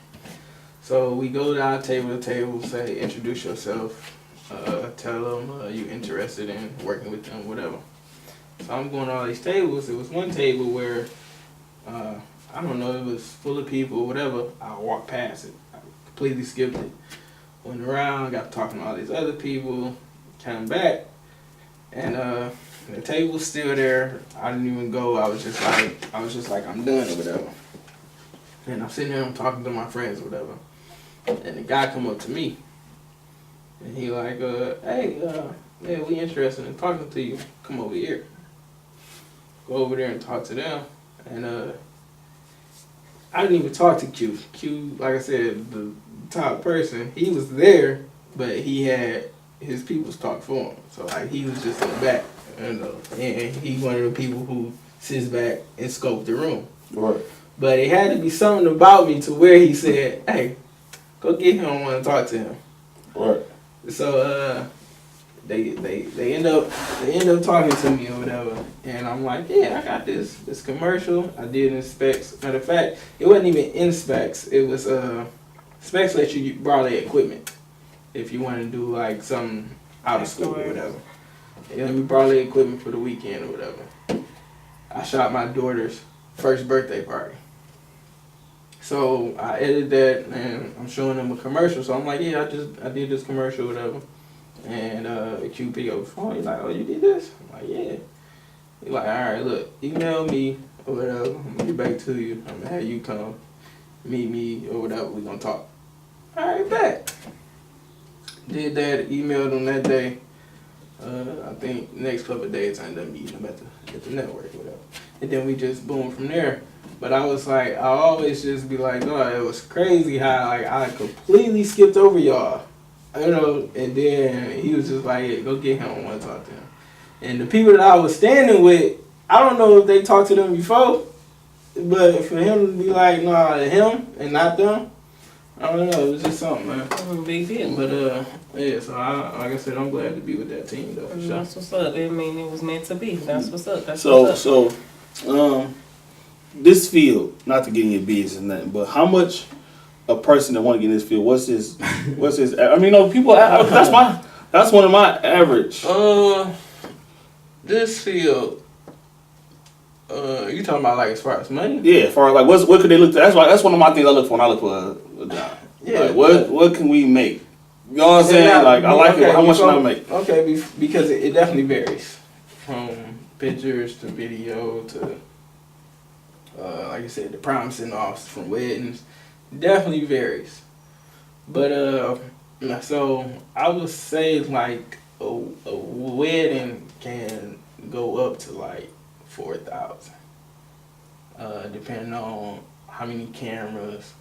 so we go down table to table, say, introduce yourself, tell them you interested in working with them, whatever. So I'm going to all these tables. It was one table where, I don't know, it was full of people, whatever. I walked past it. I completely skipped it. Went around, got talking to all these other people, came back, and the table's still there. I didn't even go. I was just like, I'm done or whatever. And I'm sitting there, I'm talking to my friends or whatever. And the guy come up to me, and he like, hey, yeah, we interested in talking to you. Come over here. Go over there and talk to them. And I didn't even talk to Q. Q, like I said, the top person, he was there, but he had his people's talk for him. So like he was just in the back, you know, and he's one of the people who sits back and scopes the room. Right. But it had to be something about me to where he said, hey, go get him, I want to talk to him. Right. So they end up talking to me or whatever, and I'm like, yeah, I got this commercial. I did in specs. Matter of fact, it wasn't even in specs. It was specs let you borrow the equipment if you want to do like something out of school or whatever. Yeah, let me borrow the equipment for the weekend or whatever. I shot my daughter's first birthday party. So I edited that and I'm showing them a commercial. So I'm like, yeah, I did this commercial or whatever. And QP over the phone, he's like, oh, you did this? I'm like, yeah. He's like, all right, look, email me or whatever. I'm gonna get back to you. I'm gonna have you come meet me or whatever. We're gonna talk. All right, bet. Did that, emailed him that day. I think next couple of days I ended up meeting him at the network or whatever. And then we just boom from there. But I was like, I always just be like, oh, it was crazy how like I completely skipped over y'all. You know, and then he was just like, hey, go get him, I want to talk to him. And the people that I was standing with, I don't know if they talked to them before, but for him to be like, nah, him and not them, I don't know, it was just something, man. Big deal. But yeah, so like I said, I'm glad to be with that team though. For sure. That's what's up. I mean, it was meant to be. That's what's up. That's So what's up. this field, not to get in your business and nothing, but how much a person that want to get in this field, what's his? I mean, no, people. That's one of my average. This field. You talking about like as far as money? Yeah, as far as like what could they look to? That's one of my things I look for when I look for a job. Yeah. Like what can we make? You know what I'm saying? Now, like I like okay, it. How much can I make? Okay, because it definitely varies from pictures to video to like I said, the promising offs from weddings. Definitely varies. But so I would say like a wedding can go up to like 4,000. Depending on how many cameras,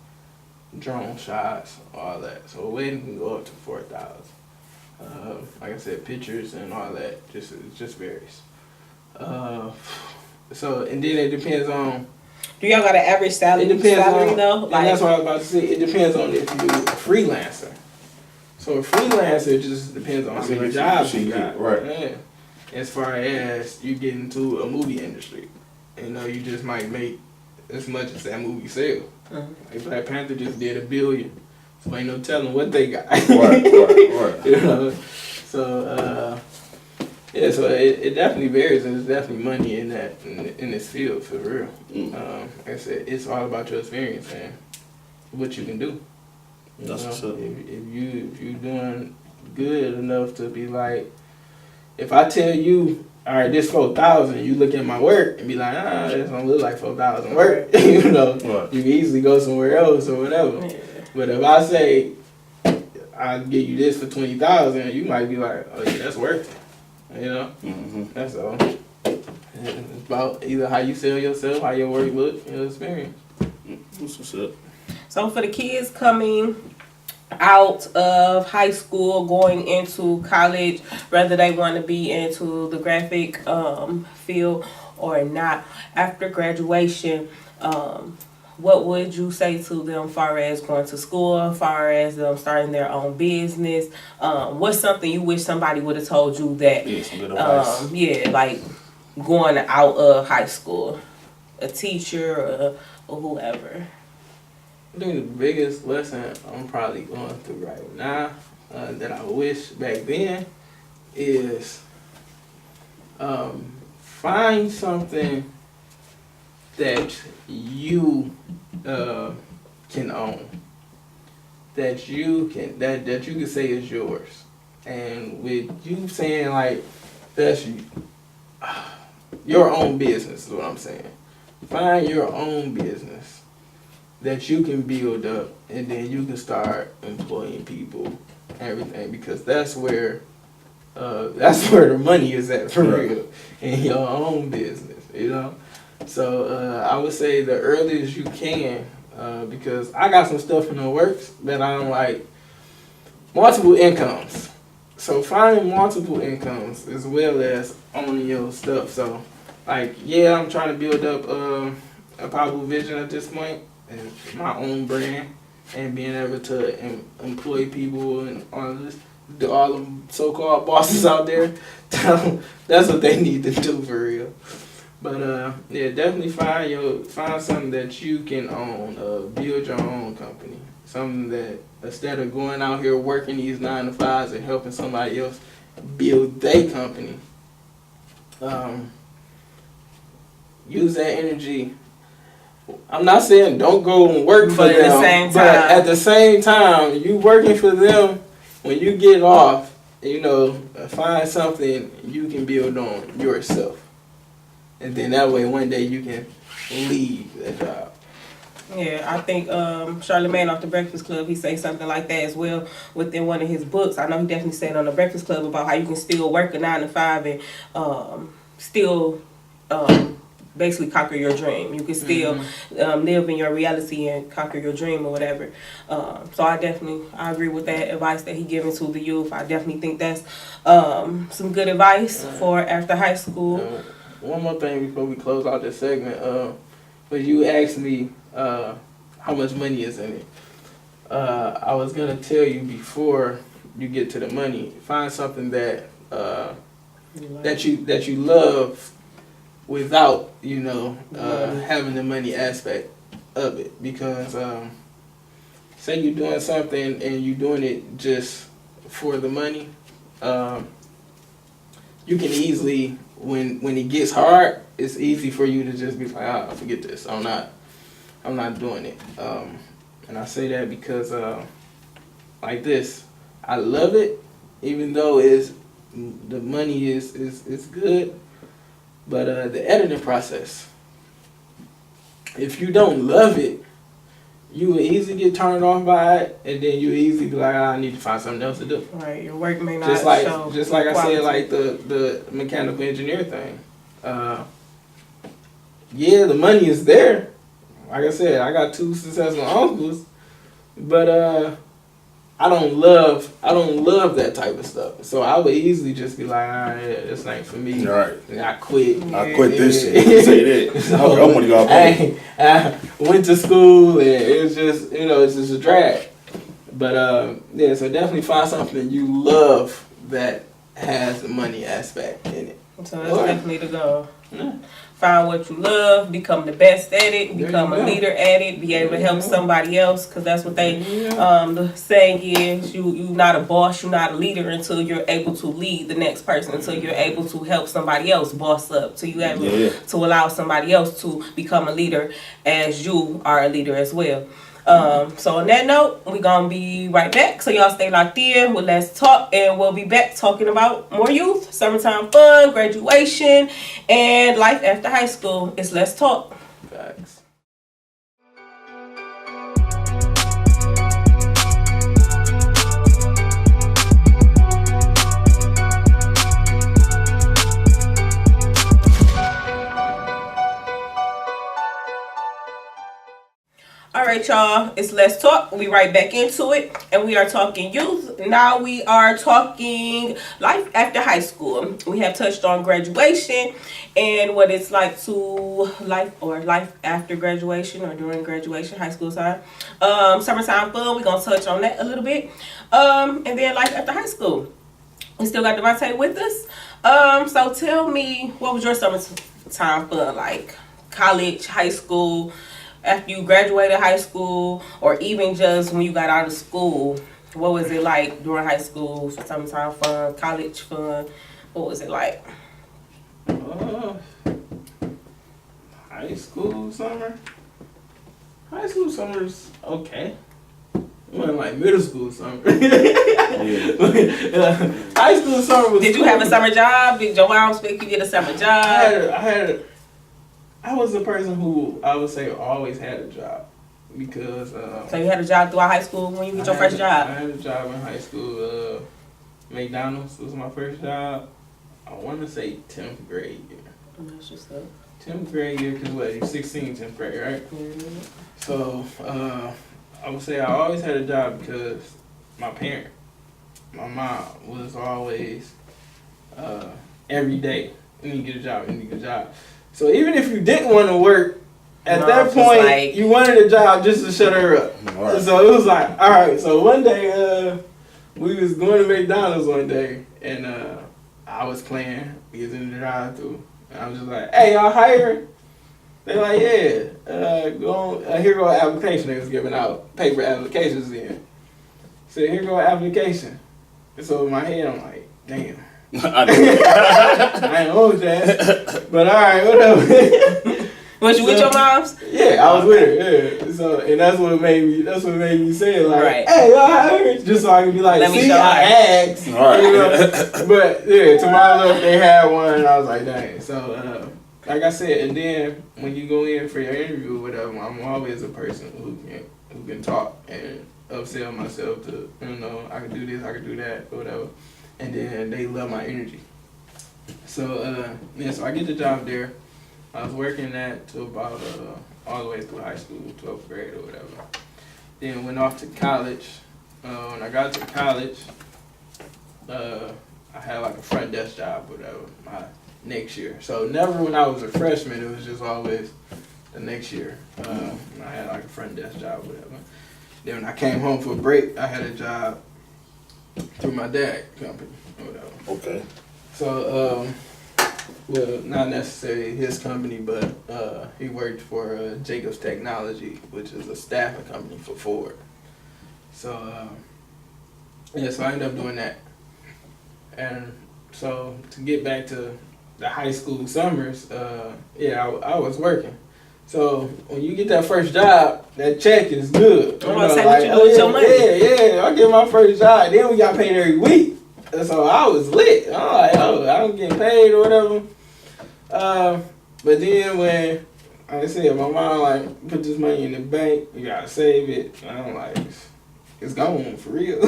drone shots, all that. So a wedding can go up to 4,000. Like I said, pictures and all that just varies. So and then it depends on. Do y'all got an average salary? It depends on, though? and that's what I was about to say. It depends on if you're a freelancer. So a freelancer just depends on how many jobs you got. Right. Yeah. As far as you get into a movie industry, you know, you just might make as much as that movie sell. Like Black Panther just did $1 billion, so ain't no telling what they got. Right. You know, so yeah, so it definitely varies, and there's definitely money in that in this field for real. Like I said, it's all about your experience and what you can do. That's what's up. If you doing good enough to be like, if I tell you, all right, this 4,000, you look at my work and be like, this don't look like 4,000 work. You know, Right. You can easily go somewhere else or whatever. Yeah. But if I say I'll give you this for 20,000, you might be like, oh yeah, that's worth it. You know, That's all. It's about either how you sell yourself, how your work looks, your experience. That's what's up. So for the kids coming out of high school, going into college, whether they want to be into the graphic field or not, after graduation, what would you say to them far as going to school, far as them starting their own business? What's something you wish somebody would have told you that, Yeah, some good advice. like going out of high school, a teacher or whoever? I think the biggest lesson I'm probably going through right now that I wish back then is find something that you can own, that you can say is yours, and with you saying like that's your own business is what I'm saying. Find your own business that you can build up, and then you can start employing people, everything, because that's where the money is at for real, in your own business, you know. So I would say the earliest you can, because I got some stuff in the works that I'm like multiple incomes. So finding multiple incomes as well as owning your stuff. So like, yeah, I'm trying to build up APavu Vision at this point, and my own brand, and being able to employ people and all of this. all the so-called bosses out there, that's what they need to do for real. But yeah, definitely find something that you can own. Build your own company. Something that instead of going out here working these 9 to 5s and helping somebody else build their company, use that energy. I'm not saying don't go and work for them, but at the same time, you working for them. When you get off, find something you can build on yourself. And then that way, one day you can leave that job. Yeah, I think Charlamagne off the Breakfast Club, he say something like that as well within one of his books. I know he definitely said on the Breakfast Club about how you can still work a 9 to 5 and still basically conquer your dream. You can still live in your reality and conquer your dream or whatever. So I agree with that advice that he given to the youth. I definitely think that's some good advice for after high school. One more thing before we close out this segment. But you asked me how much money is in it. I was gonna tell you before you get to the money, find something that that you love without having the money aspect of it. Because say you're doing something and you're doing it just for the money, you can easily when it gets hard, it's easy for you to just be like, forget this. I'm not doing it. And I say that because like this, I love it, even though the money is good, but the editing process, if you don't love it, you will easily get turned off by it, and then you easily be like, I need to find something else to do. Right, your work may not just like quality. I said, like the mechanical engineer thing. Yeah, the money is there. Like I said, I got 2 successful uncles, but I don't love that type of stuff. So I would easily just be like, this ain't for me. Right. And I quit. I quit this shit. Say that. So, I want to go out. I went to school and it was just, it's just a drag. But yeah, so definitely find something you love that has the money aspect in it. So that's definitely the goal. Yeah. Find what you love, become the best at it, become a leader at it, be able to help somebody else, because that's what they, the saying is, you're not a boss, you're not a leader until you're able to lead the next person, until you're able to help somebody else boss up, until you're able to allow somebody else to become a leader as you are a leader as well. So on that note, we're going to be right back. So y'all stay locked in with Let's Talk, and we'll be back talking about more youth, summertime fun, graduation, and life after high school. It's Let's Talk. Facts. All right, y'all, it's Let's Talk. We right back into it, and we are talking youth. Now we are talking life after high school. We have touched on graduation and what it's like to life after graduation or during graduation, high school time. Summertime fun, we're going to touch on that a little bit. And then life after high school. We still got Devonta with us. So tell me, what was your summertime fun like? College, high school, after you graduated high school, or even just when you got out of school, what was it like during high school, summertime fun, college fun? What was it like? High school summer? High school summer's okay. It wasn't like middle school summer. High school summer was Did you have a summer job? Did your mom expect you to get a summer job? I was the person who I would say always had a job because. So you had a job throughout high school when you get your first job? I had a job in high school. McDonald's was my first job. I want to say 10th grade year. That's just up. 10th grade year, because what, you're 16, 10th grade, right? Mm-hmm. So I would say I always had a job because my mom was always every day, you need to get a job, you need to get a job. So even if you didn't want to work, at that point, you wanted a job just to shut her up. Right. So it was like, all right. So one day, we was going to McDonald's one day, and I was playing. We was in the drive-thru, and I was just like, "Hey, y'all hiring?" They're like, "Yeah, go on, here go an application." They was giving out paper applications in. So here go an application. And so in my head, I'm like, "Damn." I ain't own that, but all right, whatever. Was you with your moms? Yeah, I was with her. Yeah, so and that's what made me say it, like, right. "Hey, y'all hired?" Just so I can be like, Let me "See, show I her." asked." Right. You know? But yeah, to my left, they had one, and I was like, "Dang." So like I said, and then when you go in for your interview or whatever, I'm always a person who can talk and upsell myself to, I can do this, I can do that, or whatever. And then they love my energy. So so I get the job there. I was working that to about all the way through high school, 12th grade or whatever. Then went off to college. When I got to college, I had like a front desk job, whatever, my next year. So never when I was a freshman, it was just always the next year. I had like a front desk job, whatever. Then when I came home for a break, I had a job through my dad's company or whatever. Okay. So, well, not necessarily his company, but he worked for Jacobs Technology, which is a staffing company for Ford. So, so I ended up doing that. And so to get back to the high school summers, I was working. So when you get that first job, that check is good. I'm gonna say what you do with your money. Yeah, I get my first job. Then we got paid every week. And so I was lit. I'm like, oh, I'm getting paid or whatever. But then when, like I said, my mom like put this money in the bank, you gotta save it. And I'm like, it's gone for real.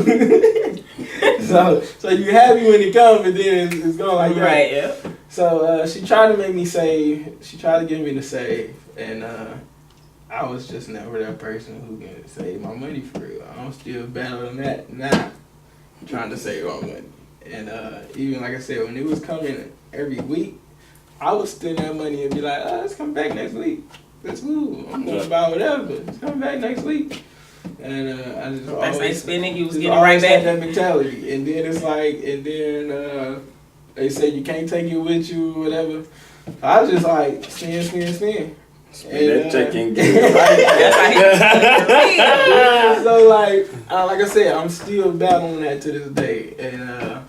so you happy when it comes, but then it's gone like that. Right, yeah. So she tried to make me save. She tried to get me to save, and I was just never that person who can save my money for real. I'm still battling that now, trying to save my money. And even like I said, when it was coming every week, I would spend that money and be like, "Oh, let's come back next week. Let's move. I'm going to buy whatever. Let's come back next week." And I just That's like always spending, you was just getting right always had back. that mentality. And then it's like, they say you can't take it with you or whatever. I was just like, spend. That check ain't good, right? That's So like I said, I'm still battling that to this day, and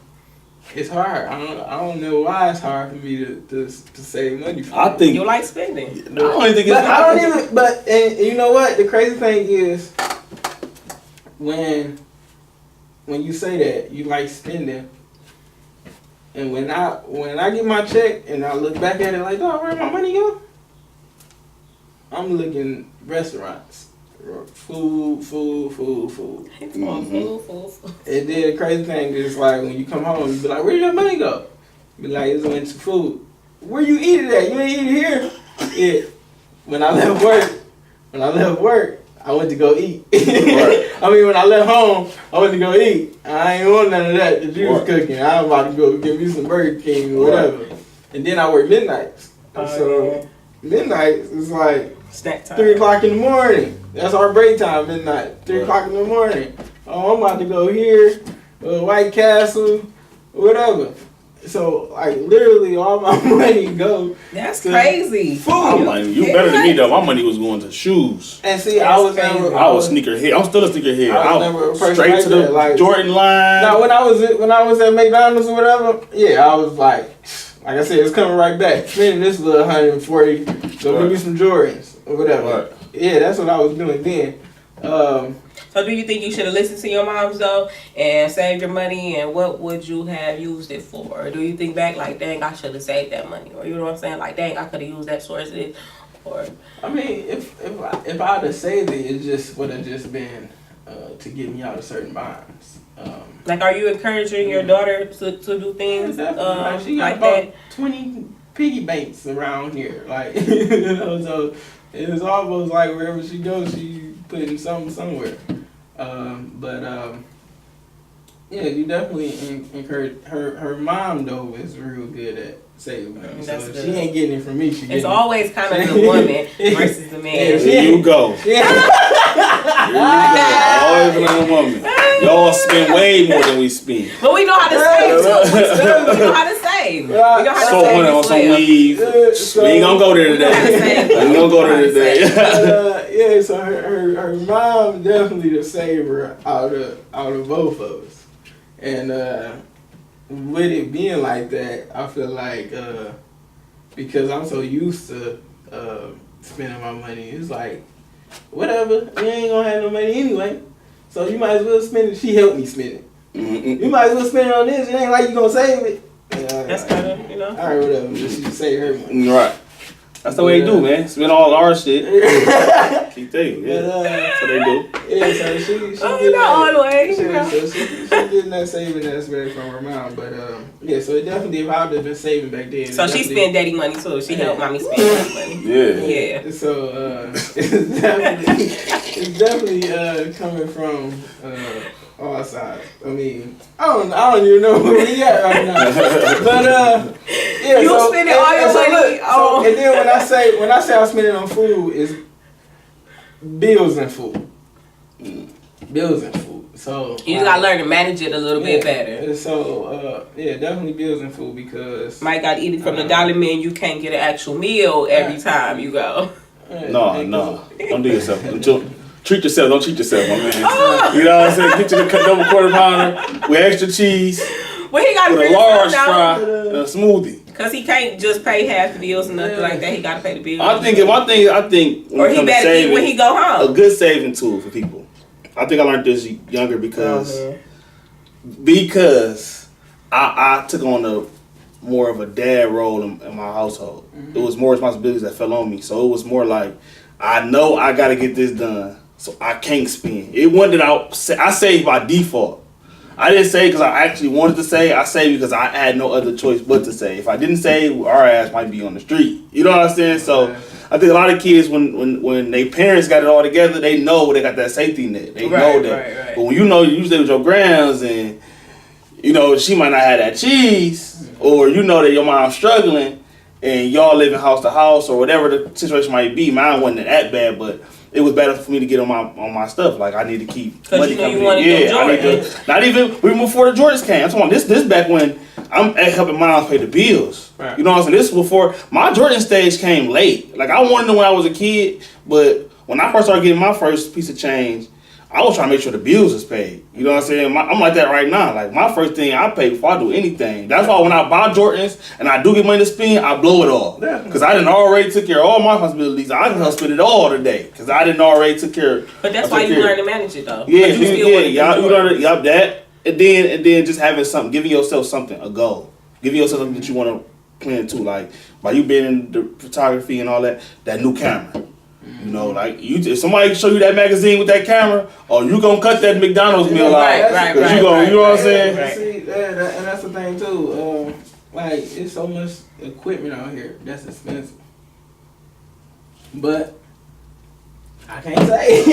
it's hard. I don't know why it's hard for me to save money. I think you like spending. I don't think it's. I don't even. But and you know what? The crazy thing is, when you say that you like spending, and when I get my check and I look back at it like, oh, where'd my money go? I'm looking restaurants, food. Mm-hmm. And then the crazy thing is like when you come home, you be like, where did your money go? Be like, it went to food. Where you eat it at? You ain't eat it here. Yeah. When I left work, I went to go eat. Right. I mean, when I left home, I went to go eat. I ain't want none of that you was cooking. I'm about to go get me some Burger King or whatever. Right. And then I work midnights. Midnights is like snack time. 3 o'clock in the morning. That's our break time, midnight. 3 o'clock in the morning. Oh, I'm about to go here, White Castle, whatever. So, like, literally all my money go. That's crazy. Food. You better than me, though. My money was going to shoes. And see, I was sneakerhead. I'm still a sneakerhead. I was never a person straight like to the that. Jordan line. Now, when I was at McDonald's or whatever, yeah, I was like I said, it's coming right back. Spending this little 140, so give me some Jordans or whatever. Right. Yeah, that's what I was doing then. So do you think you should have listened to your moms though and saved your money, and what would you have used it for? Or do you think back like, dang, I should have saved that money? Or you know what I'm saying? Like, dang, I could have used that source of this. Or I mean, if I'd have saved it, it just would have just been to get me out of certain bonds. Like, are you encouraging your daughter to do things like she got like about that? 20 piggy banks around here, like so it was almost like wherever she goes, she putting something somewhere. Yeah, you definitely encourage her mom though is real good at saving money. So if she ain't getting it from me, it's always kind of the woman versus the man. There you go. Yeah. There you go. Always another woman. Y'all spend way more than we spend. But we know how to save too. We know how to save. We know how to So save when on as some well. weave, we ain't gonna go there today. We ain't gonna go there today. Yeah, so her mom definitely the saver out of both of us. And with it being like that, I feel like because I'm so used to spending my money, it's like, whatever, you ain't gonna have no money anyway. So you might as well spend it. She helped me spend it. Mm-hmm. You might as well spend it on this. It ain't like you gonna save it. That's kind of, you know. All right, whatever. She save her money. Right. That's the way you do, man. Spend all our shit. Keep thinking, yeah. That's what they do. Yeah, so she Oh, not all the way. She getting that saving aspect from her mom, but yeah. So it definitely, if I would have been saving back then. So she spent daddy money too. She helped mommy spend daddy money. Yeah. Yeah. So it's definitely coming from all sides. I mean, I don't even know where we at right now. But yeah, You spending all your money on. And then when I say I'm spending on food, is bills and food. Bills and food. So You just gotta learn to manage it a little bit better. So yeah, definitely bills and food because Might gotta eat it from the dollar menu. You can't get an actual meal every time you go. No. Don't do yourself. Treat yourself. Don't cheat yourself, my man. You know what I'm saying? Get you the double quarter pounder with extra cheese, Well, he gotta with a really large slow fry, down. and a smoothie. Cause he can't just pay half the bills and nothing like that. He gotta pay the bills. I think when or it he comes to better eat saving, when he go a home. good saving tool for people. I think I learned this younger because I took on more of a dad role in my household. Mm-hmm. It was more responsibilities that fell on me. So it was more like, I know I got to get this done, so I can't spend. It wasn't that I saved by default. I didn't save because I actually wanted to save. I saved because I had no other choice but to save. If I didn't save, our ass might be on the street. You know what I'm saying? So I think a lot of kids, when their parents got it all together, they know they got that safety net. They know that. Right. But when you know you stay with your grams and you know she might not have that cheese, or you know that your mom's struggling, and y'all living house to house or whatever the situation might be. Mine wasn't that bad, but it was better for me to get on my stuff. Like I need to keep money coming in. I need to, not even before the Jordans came. I'm talking about this back when I'm helping moms pay the bills. Right. You know what I'm saying? This was before my Jordan stage came late. Like I wanted to when I was a kid, but when I first started getting my first piece of change, I was trying to make sure the bills was paid. You know what I'm saying? I'm like that right now. Like my first thing I pay before I do anything. That's why when I buy Jordans and I do get money to spend, I blow it all. Because I didn't already took care of all my responsibilities. I can spend it all today. Because I didn't already took care. But that's why you learn to manage it though. Yeah, you learn that. And then just having something, giving yourself something, a goal. Giving yourself something that you want to plan to. Like by you being in the photography and all that new camera. You know, like if somebody show you that magazine with that camera, or you gonna cut that McDonald's meal out, right, you know what I'm saying? Right. See, and that's the thing too. Like it's so much equipment out here that's expensive, but I can't say.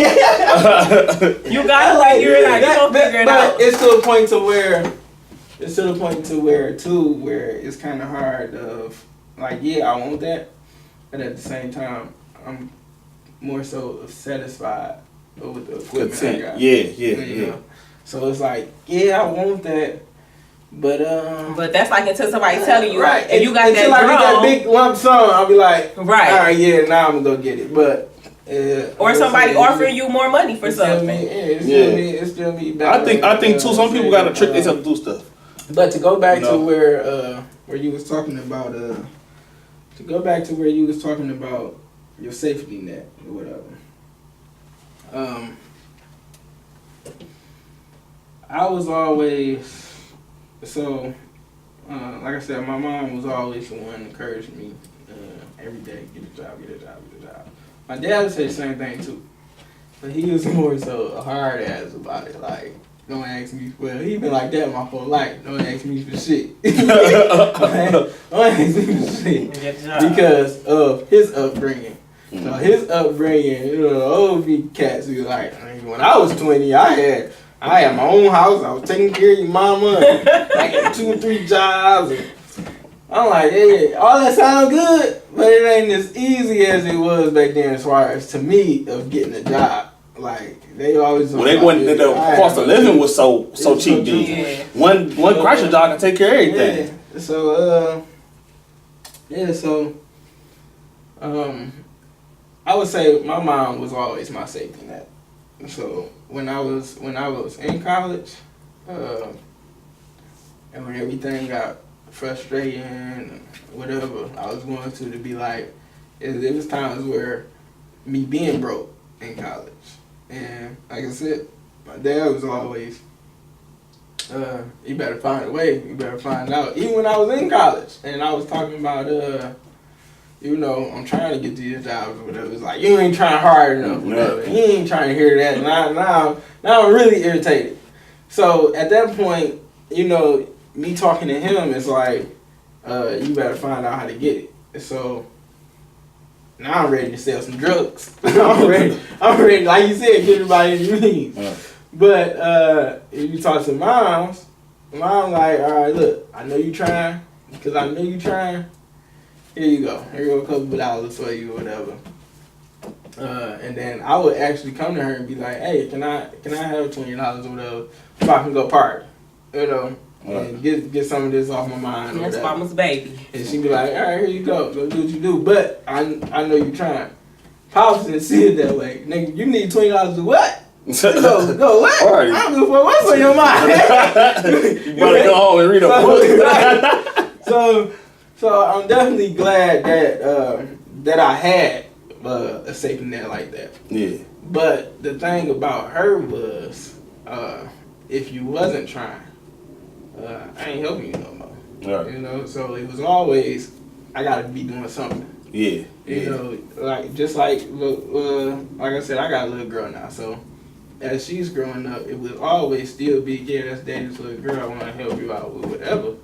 You gotta figure it out. You gonna figure it out. But it's to a point to where it's kind of hard of like, yeah, I want that, but at the same time, I'm more so satisfied with the equipment I got. Yeah. Know? So it's like, yeah, I want that, but that's like until somebody telling you, right? And you got until that I get that big lump sum, I'll be like, right, all right, yeah, now I'm gonna go get it. But or somebody offering you more money for something. It's still me. I think too. Some people gotta trick themselves to do stuff. But to go back to where you was talking about your safety net or whatever. I was always like I said, my mom was always the one encouraging me every day, get a job. My dad would say the same thing too, but he was more so a hard ass about it. Like, don't ask me. Well, he been like that my whole life. Don't ask me for shit. Don't ask me for shit because of his upbringing. So his upbringing, old big cats be like, when I was 20, I had my own house. I was taking care of your mama. I had 2 or 3 jobs. And I'm like, hey, all that sounds good, but it ain't as easy as it was back then as far as to me of getting a job. Like they always. Well, they went. The cost of living was so cheap. Yeah. One Chrysler job can take care of everything. Yeah. So So I would say my mom was always my safety net. So when I was in college, and when everything got frustrating and whatever I was going to be like, it was times where me being broke in college, and like I said, my dad was always, you better find a way, you better find out. Even when I was in college, and I was talking about, I'm trying to get these jobs or whatever. It's like, you ain't trying hard enough, whatever. He ain't trying to hear that. Now I'm really irritated. So at that point, me talking to him is like, you better find out how to get it. So now I'm ready to sell some drugs. I'm ready, like you said, get everybody you need. But if you talk to mom like, all right, look, I know you trying, because I know you trying. Here you go. Here you go, a couple of dollars for you or whatever. And then I would actually come to her and be like, hey, can I have $20 or whatever so I can go party? And get some of this off my mind. That's mama's baby. And she'd be like, all right, here you go. Go do what you do. But I know you trying. Pops didn't see it that way. Nigga, you need $20 to do what? Go what? Right. I don't give a fuck what's on your mind. You better go home and read a book. So I'm definitely glad that I had a safety net like that. Yeah. But the thing about her was, if you wasn't trying, I ain't helping you no more. Right. So it was always, I gotta be doing something. Yeah. Like I said, I got a little girl now, so as she's growing up, it would always still be, that's daddy's little girl, I want to help you out with whatever.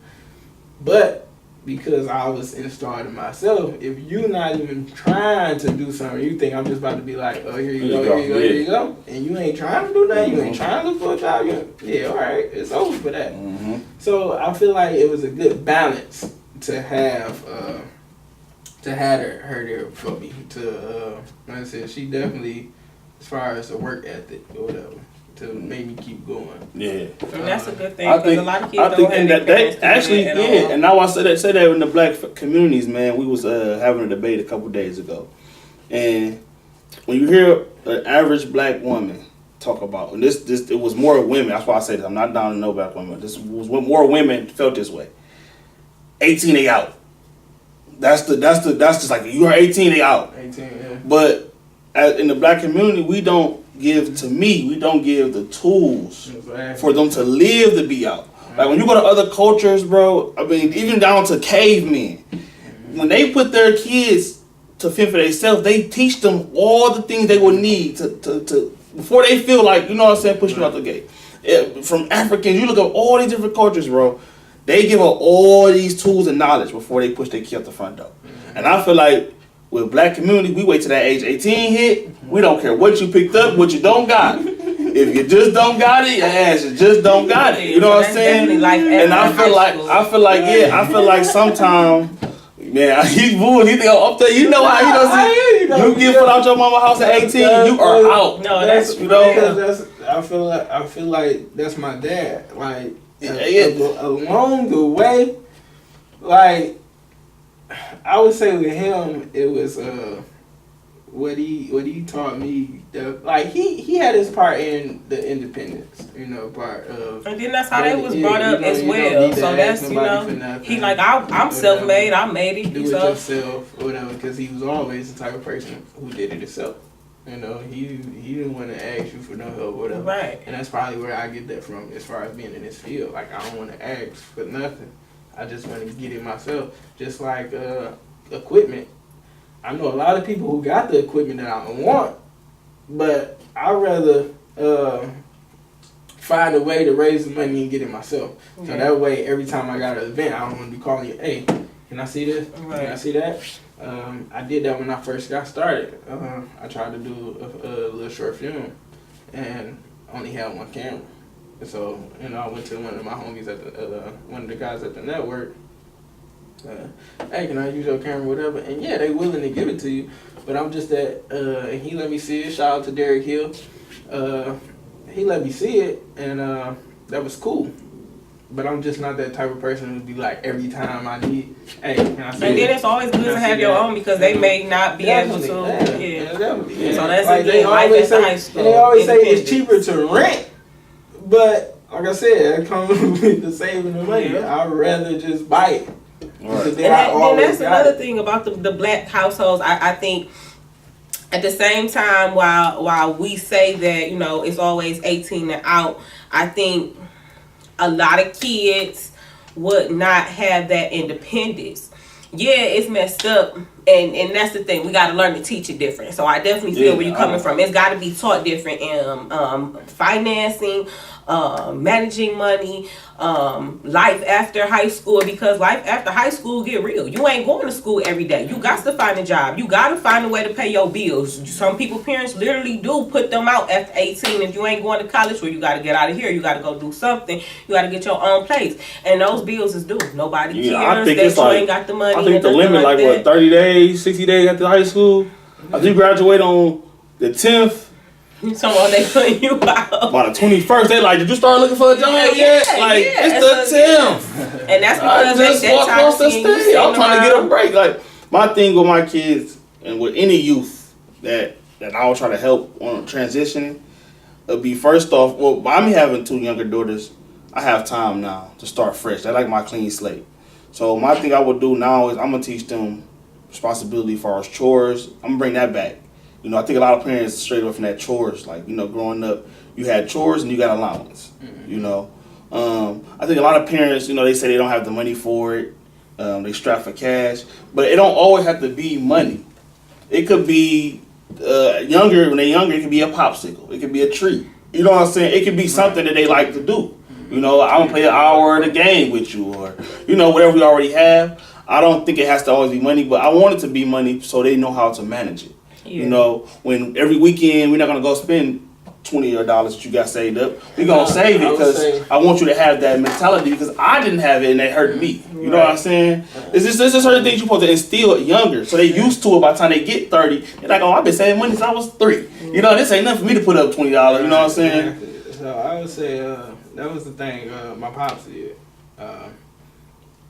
But because I was installed in myself, if you're not even trying to do something, you think I'm just about to be like, oh, here you go, and you ain't trying to do nothing, you ain't trying to look for a job, all right, it's over for that. Mm-hmm. So I feel like it was a good balance to have her there for me. Like I said, she definitely, as far as the work ethic or whatever, to make me keep going. Yeah, and that's a good thing, because a lot of kids don't have that they actually did. And now I say that in the black communities, man. We was having a debate a couple days ago, and when you hear an average black woman talk about, and this it was more women. That's why I say this. I'm not down to no black women. This was more women felt this way. 18, they out. That's just like, you are 18, they out. 18, yeah. But in the black community, we don't give the tools for them to live to be out. Like when you go to other cultures, bro, I mean, even down to cavemen, when they put their kids to fend for themselves, they teach them all the things they will need to before they feel like, pushing you out the gate. From Africans, you look at all these different cultures, bro, they give up all these tools and knowledge before they push their kid out the front door. And I feel like with black community, we wait till that age 18 hit. We don't care what you picked up, what you don't got. If you just don't got it, your ass just don't got it. You know what I'm saying? And I feel like sometimes, man, he's moving. He think I'm up there. You know how he does it. You get put out your mama's house at 18, you are out. No, that's I feel like that's my dad. Like along the way, like, I would say with him, it was what he taught me. Like he had his part in the independence, part of. And then that's how they was brought up as well. So that's he like, I'm self-made. I made it. Do it yourself or whatever, because he was always the type of person who did it himself. He didn't want to ask you for no help or whatever. Right. And that's probably where I get that from, as far as being in this field. Like, I don't want to ask for nothing. I just want to get it myself. Just like equipment. I know a lot of people who got the equipment that I want, but I'd rather find a way to raise the money and get it myself. Yeah. So that way, every time I got an event, I don't want to be calling you, hey, can I see this? Right. Can I see that? I did that when I first got started. I tried to do a little short film and only had one camera. So, I went to one of my homies one of the guys at the network. Hey, can I use your camera, whatever? And yeah, they willing to give it to you. But I'm just and he let me see it. Shout out to Derek Hill. he let me see it, and that was cool. But I'm just not that type of person who'd be like, every time I need, hey, can I see And it? then it's always good to have your own because they may not be able to. Yeah. Definitely. So that's like again, life after high school. And they always say it's cheaper to rent, but like I said, it comes with the saving the money. Yeah. I'd rather just buy it. Right. And that's another thing about the black households. I think at the same time, while we say that, you know, it's always 18 and out, I think a lot of kids would not have that independence. Yeah, it's messed up, and that's the thing. We got to learn to teach it different. So I definitely feel where you're coming from. It's got to be taught different in financing, managing money, life after high school, because life after high school get real. You ain't going to school every day. You got to find a job. You got to find a way to pay your bills. Some people, parents literally do put them out after 18. If you ain't going to college, well, you got to get out of here. You got to go do something. You got to get your own place. And those bills is due. Nobody cares I think that it's you like, ain't got the money. I think the limit like what, 30 days, 60 days after high school. I think you graduate on the 10th. Someone they putting you out. By the 21st, they like, did you start looking for a job yet? Like, it's the 10th. And that's I because just they walked across the seeing you stage. I'm trying to get a around. break. Like, my thing with my kids and with any youth that I will try to help on transitioning, it'll be first off, well, by me having 2 younger daughters, I have time now to start fresh. They like my clean slate. So my thing I would do now is I'm going to teach them responsibility for our chores. I'm going to bring that back. You know, I think a lot of parents straight away from that chores. Like, you know, growing up, you had chores and you got allowance. You know, I think a lot of parents, you know, they say they don't have the money for it. They strap for cash, but it don't always have to be money. It could be younger. When they're younger, it could be a popsicle. It could be a treat. You know what I'm saying? It could be something that they like to do. You know, I'm gonna play an hour of the game with you, or you know, whatever we already have. I don't think it has to always be money, but I want it to be money so they know how to manage it. Yeah. You know, when every weekend we're not gonna go spend $20 that you got saved up. We're gonna save it because I want you to have that mentality, because I didn't have it and it hurt me. You know what I'm saying? It's just certain things you're supposed to instill younger, so they used to it. By the time they get 30, they're like, oh, I've been saving money since I was 3. You know, this ain't nothing for me to put up $20. You know what I'm saying? So I would say that was the thing my pops did.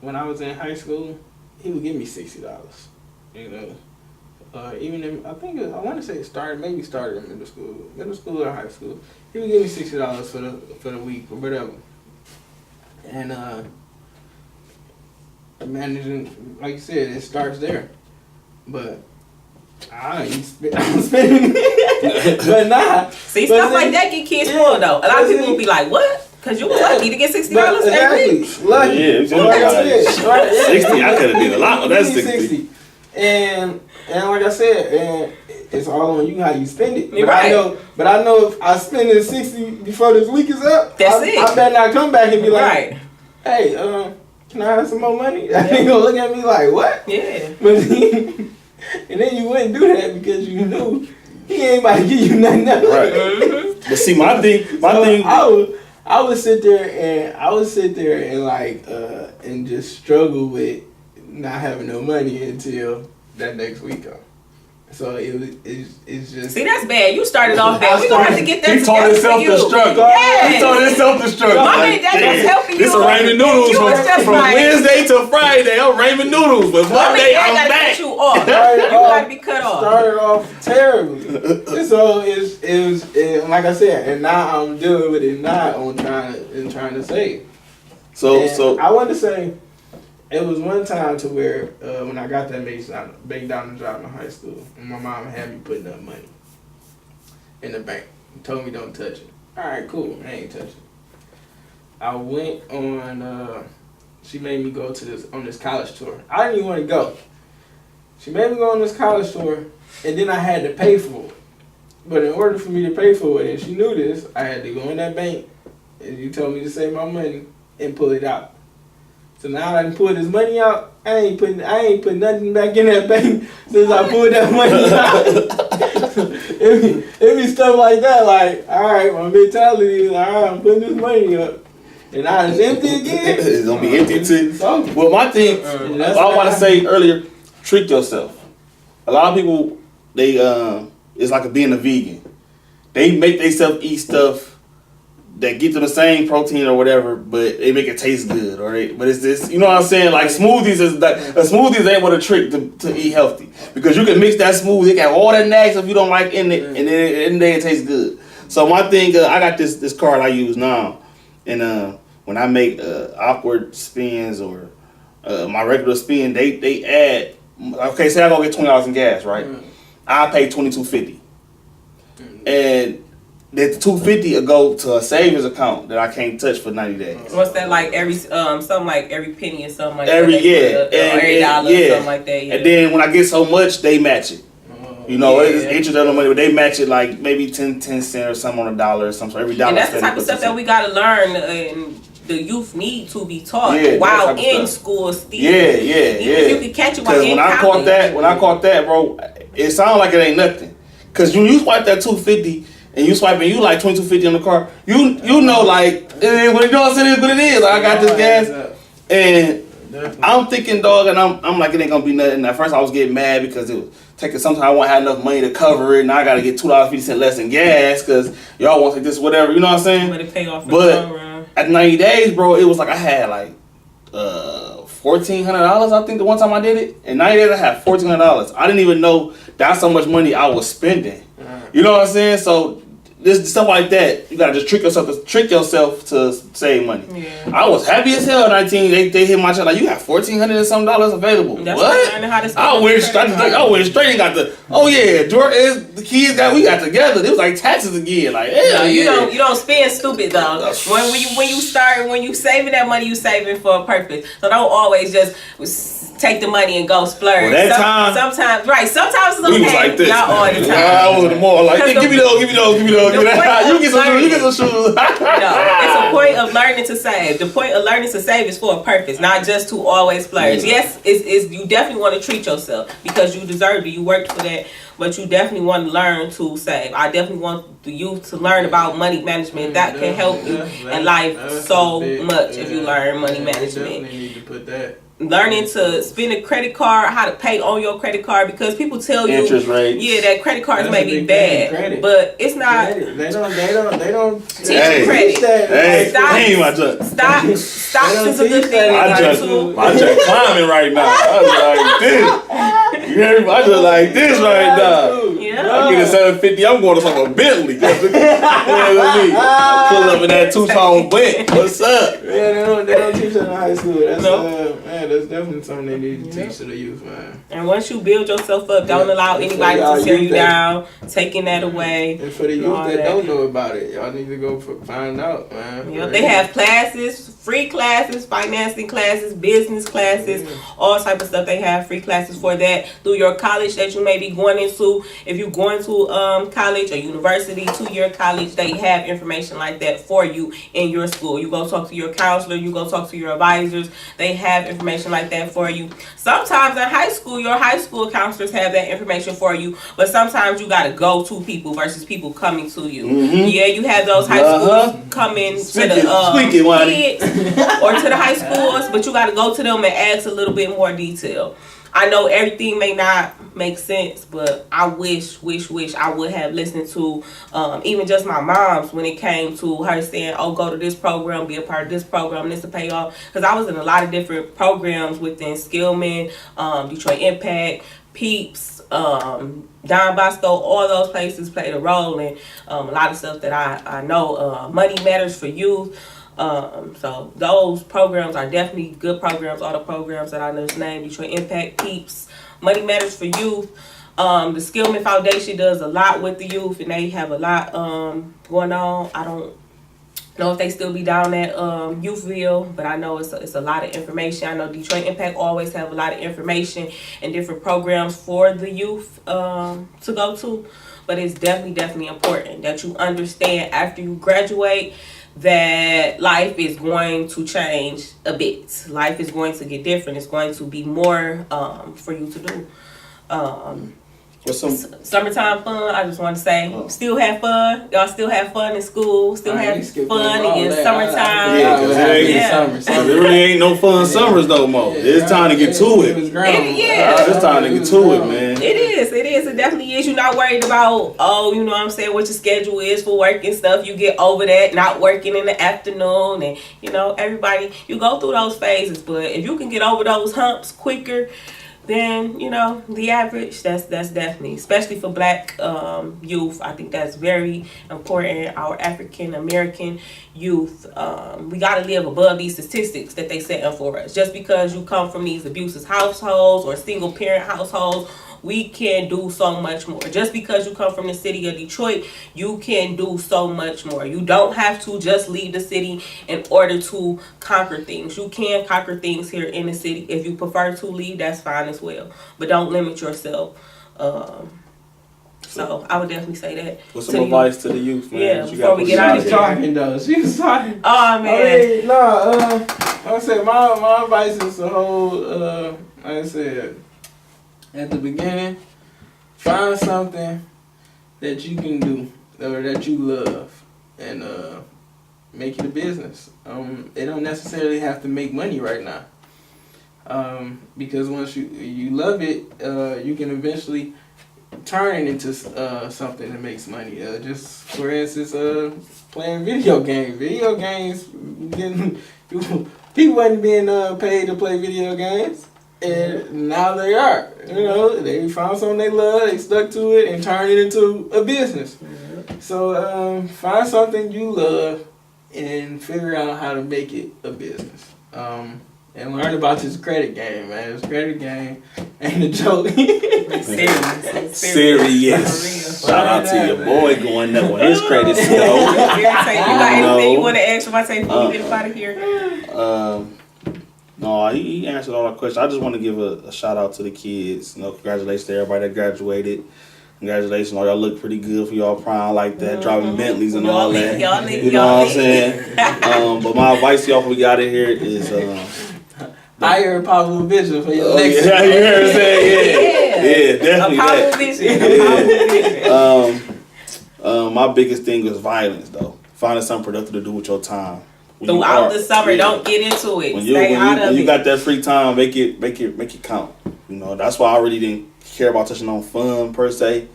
When I was in high school, he would give me $60. You know. Even in, I want to say it started in middle school or high school. He would give me $60 for the week or whatever. And managing, like you said, it starts there. But I ain't spending it. But nah. See, stuff like that get kids spoiled though. A lot of people will be like, what? Because you were lucky to get $60 every week. Lucky. Yeah, like I said, 60, I could have did a lot with that 60. And like I said, and it's all on you how you spend it. But I know if I spend it 60 before this week is up, I better not come back and be like, hey, can I have some more money? Yeah. They gonna look at me like, what? Yeah. But and then you wouldn't do that because you knew he ain't about to give you nothing else. Right. Mm-hmm. But see, my thing. I would sit there and like and just struggle with not having no money until that next week comes. So it's just... See, that's bad. You started off bad. We're going to have to get that He taught himself to struggle. Yes. He taught himself to struggle. My man, that was helping you. This is ramen noodles from Wednesday to Friday. I'm ramen noodles. But Monday, I'm back. You got to be cut off. Started off terribly. So it was like I said, and now I'm dealing with it now on trying to save. So I want to say... It was one time to where when I got that bank down job in high school, and my mom had me putting up money in the bank. Told me don't touch it. All right, cool. I ain't touching it. I went on. She made me go to on this college tour. I didn't even want to go. She made me go on this college tour, and then I had to pay for it. But in order for me to pay for it, and she knew this, I had to go in that bank, and you told me to save my money and pull it out. So now I done pulled this money out. I ain't put nothing back in that bank since I pulled that money out. it be stuff like that. Like, all right, my mentality is, all right, I'm putting this money up, and now it's empty again. It's gonna be empty too. Well, my thing, I want to say earlier, trick yourself. A lot of people, they it's like being a vegan. they make themselves eat stuff that get to the same protein or whatever, but they make it taste good, but it's this, you know what I'm saying? Like smoothies is like a smoothies ain't what a trick to eat healthy, because you can mix that smoothie, it got all that nags if you don't like in it, and then it tastes good. So my thing, I got this card I use now, and when I make awkward spins or my regular spin, they add. Okay, say I go get $20 in gas, right? I pay $22.50, and that $250 will go to a savings account that I can't touch for 90 days. What's that like? Something like every penny or something like every that. Every dollar or something like that. Yeah. And then when I get so much, they match it. You know, it's interest on the money, but they match it like maybe 10 cents or something on a dollar or something. So every dollar. And that's the type of stuff that we gotta learn, and the youth need to be taught while in school still. Yeah. If you can catch it while in college. When I caught that, bro, it sounded like it ain't nothing. Cause when you swipe that $250 and you swiping, you like $22.50 on the car. You know, like it is what it is. Like, I got this gas, and I'm thinking, dog, and I'm like, it ain't gonna be nothing. At first, I was getting mad because it was taking. Sometimes I won't have enough money to cover it, and I gotta get $2.50 less in gas because y'all want to take this whatever. You know what I'm saying? But it pay off. But at 90 days, bro, it was like I had like $1,400. I think the one time I did it, in 90 days I had $1,400. I didn't even know that's how much money I was spending. You know what I'm saying? So this stuff like that, you gotta just trick yourself to save money. Yeah. I was happy as hell. 19, they hit my check like, you got $1,400 and some dollars available. That's what? I went straight and got the. Oh yeah, Jordan, the kids we got together. It was like taxes again. Like hell yeah. You don't spend stupid though. When you saving that money, you saving for a purpose. So don't always just take the money and go splurge. Well, sometimes it's okay. We was like this. Not all the time. I was more like, hey, give me those. You get some shoes. No, it's a point of learning to save. The point of learning to save is for a purpose, not just to always splurge. Yes, it's you definitely want to treat yourself because you deserve it. You worked for that. But you definitely want to learn to save. I definitely want the youth to learn about money management. That can help you in life so much if you learn money management. Definitely need to put that. Learning to spend a credit card, how to pay on your credit card, because people tell you interest rates. Yeah, that credit cards may be bad, but it's not. They don't teach you credit. Stocks is a good thing. I just climbing right now. I was like this. You hear me? I just like this right now. Yeah. I get a 750. I'm going to some Bentley. Pull up in that two-tone wet. What's up? Yeah, they don't teach that in high school. That's definitely something they need to teach to the youth, man. And once you build yourself up, don't allow anybody to tear you down, taking that away. And for the youth that don't know about it, y'all need to go find out, man. Yeah, they have classes, free classes, financing classes, business classes, all type of stuff. They have free classes for that through your college that you may be going into. If you're going to college or university, 2-year college, they have information like that for you in your school. You go talk to your counselor, you go talk to your advisors. They have information like that for you. Sometimes in high school, your high school counselors have that information for you, but sometimes you got to go to people versus people coming to you. Yeah, you have those high schools coming to the kids or to the high schools, but you got to go to them and ask a little bit more detail. I know everything may not make sense, but I wish I would have listened to even just my mom's when it came to her saying, oh, go to this program, be a part of this program, this to pay off. Because I was in a lot of different programs within Skillman, Detroit Impact, Peeps, Don Bosco, all those places played a role in a lot of stuff that I know. Money Matters for Youth. So those programs are definitely good programs. All the programs that I just named, Detroit Impact, Peeps, Money Matters for Youth. The Skillman Foundation does a lot with the youth, and they have a lot going on. I don't know if they still be down at Youthville, but I know it's a lot of information. I know Detroit Impact always have a lot of information and different programs for the youth to go to. But it's definitely important that you understand after you graduate that life is going to change a bit. Life is going to get different. It's going to be more for you to do. What's some? Summertime fun, I just want to say, still have fun. Y'all still have fun in school. Still have fun in summertime. Yeah, because it really ain't no fun summers no more. It's time to get to it. It's time to get to it, man. It is. It definitely is. You're not worried about, you know what I'm saying, what your schedule is for work and stuff. You get over that, not working in the afternoon. And, you know, everybody, you go through those phases. But if you can get over those humps quicker, then, you know, the average, that's definitely, especially for black youth, I think that's very important. Our African American youth, we got to live above these statistics that they set up for us. Just because you come from these abusive households or single parent households, we can do so much more. Just because you come from the city of Detroit, you can do so much more. You don't have to just leave the city in order to conquer things. You can conquer things here in the city. If you prefer to leave, that's fine as well. But don't limit yourself. So I would definitely say that. What's some advice to the youth, man? Yeah, before we get out of here. She was talking. Oh, man. Like I said, my advice is the whole, like I said, at the beginning, find something that you can do or that you love and make it a business. It don't necessarily have to make money right now. Because once you love it, you can eventually turn it into something that makes money. Just for instance, playing video games. Video games, people wasn't being paid to play video games. And now they are. You know, they found something they love, they stuck to it, and turned it into a business. Yeah. So find something you love and figure out how to make it a business. And learn about this credit game, man. This credit game ain't a joke. Serious. Shout out to your boy going up on his credit score. You got anything you want to ask Devonta before we get out of here? No, he answered all our questions. I just want to give a shout out to the kids. You know, congratulations to everybody that graduated. Congratulations, y'all look pretty good for y'all prime like that, driving Bentleys and all that. You know what I'm saying? But my advice to y'all before we get out of here is I hear APavu Vision for your next. Yeah, you heard what I'm saying? Yeah, definitely APavu Vision. My biggest thing is violence, though. Finding something productive to do with your time. Throughout the summer, don't get into it. When you got that free time, make it count. You know, that's why I really didn't care about touching on fun per se,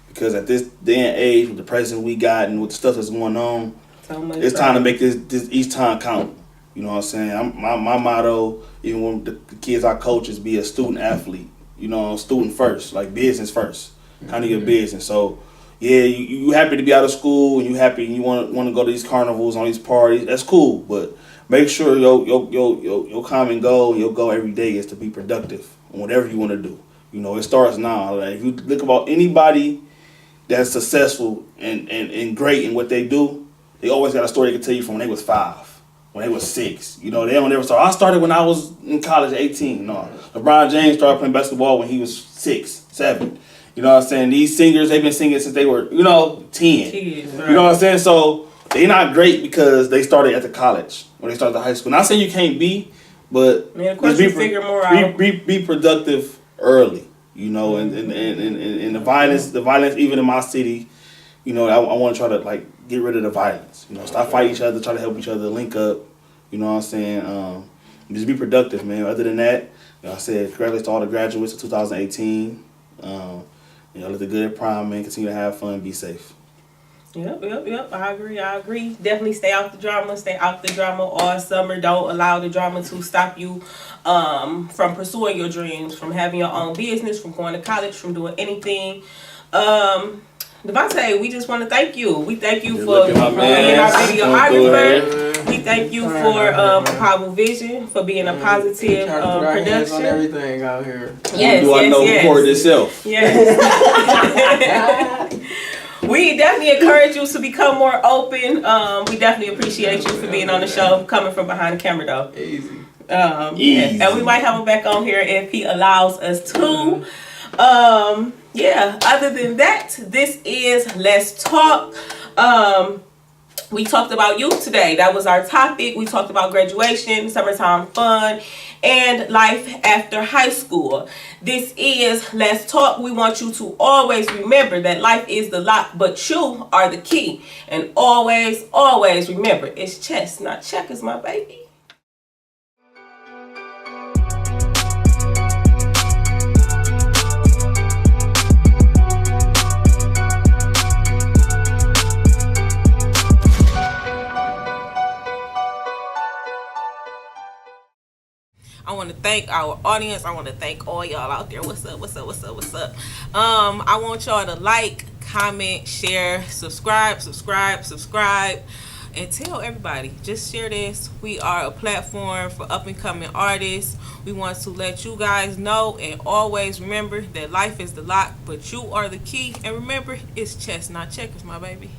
because at this day and age, with the president we got and with the stuff that's going on, it's time to make this each time count. You know what I'm saying? My motto, even when the kids I coach, is be a student athlete. You know, student first, like business first. Kind of your business. So. Yeah, you happy to be out of school and you happy and you want to go to these carnivals, on these parties. That's cool, but make sure your common goal, your goal every day is to be productive on whatever you want to do. You know, it starts now. Like, if you look about anybody that's successful and great in what they do, they always got a story they can tell you from when they was 5, when they was 6. You know, they don't ever start. I started when I was in college at 18. No, LeBron James started playing basketball when he was 6, 7. You know what I'm saying? These singers, they've been singing since they were, 10. Kids, right. You know what I'm saying? So they're not great because they started at the college, when they started the high school. Not saying you can't be, but of course you figure more out. Be productive early, you know, and the violence even in my city, you know, I want to try to like get rid of the violence. You know, stop fighting each other, try to help each other, link up. You know what I'm saying? Just be productive, man. Other than that, I said congratulations to all the graduates of 2018. Let the good at prom, man. Continue to have fun, be safe. Yep. I agree. Definitely stay out the drama all summer. Don't allow the drama to stop you from pursuing your dreams, from having your own business, from going to college, from doing anything. Devonta, we just want to thank you. We thank you for being our videographer. We thank you for APavu Vision, for being a positive production. On everything out here. Yes, record itself. Yes. We definitely encourage you to become more open. We definitely appreciate you for being on the show, coming from behind the camera though. Easy. Easy. And we might have him back on here if he allows us to. Other than that, this is Let's Talk. We talked about youth today. That was our topic. We talked about graduation, summertime fun, and life after high school. This is Let's Talk. We want you to always remember that life is the lock, but you are the key. And always, always remember, it's chess, not checkers, my baby. I want to thank our audience. I want to thank all y'all out there. What's up? I want y'all to like, comment, share, subscribe, and tell everybody. Just share this. We are a platform for up and coming artists. We want to let you guys know, and always remember that life is the lock, but you are the key. And remember, it's chess, not checkers, my baby.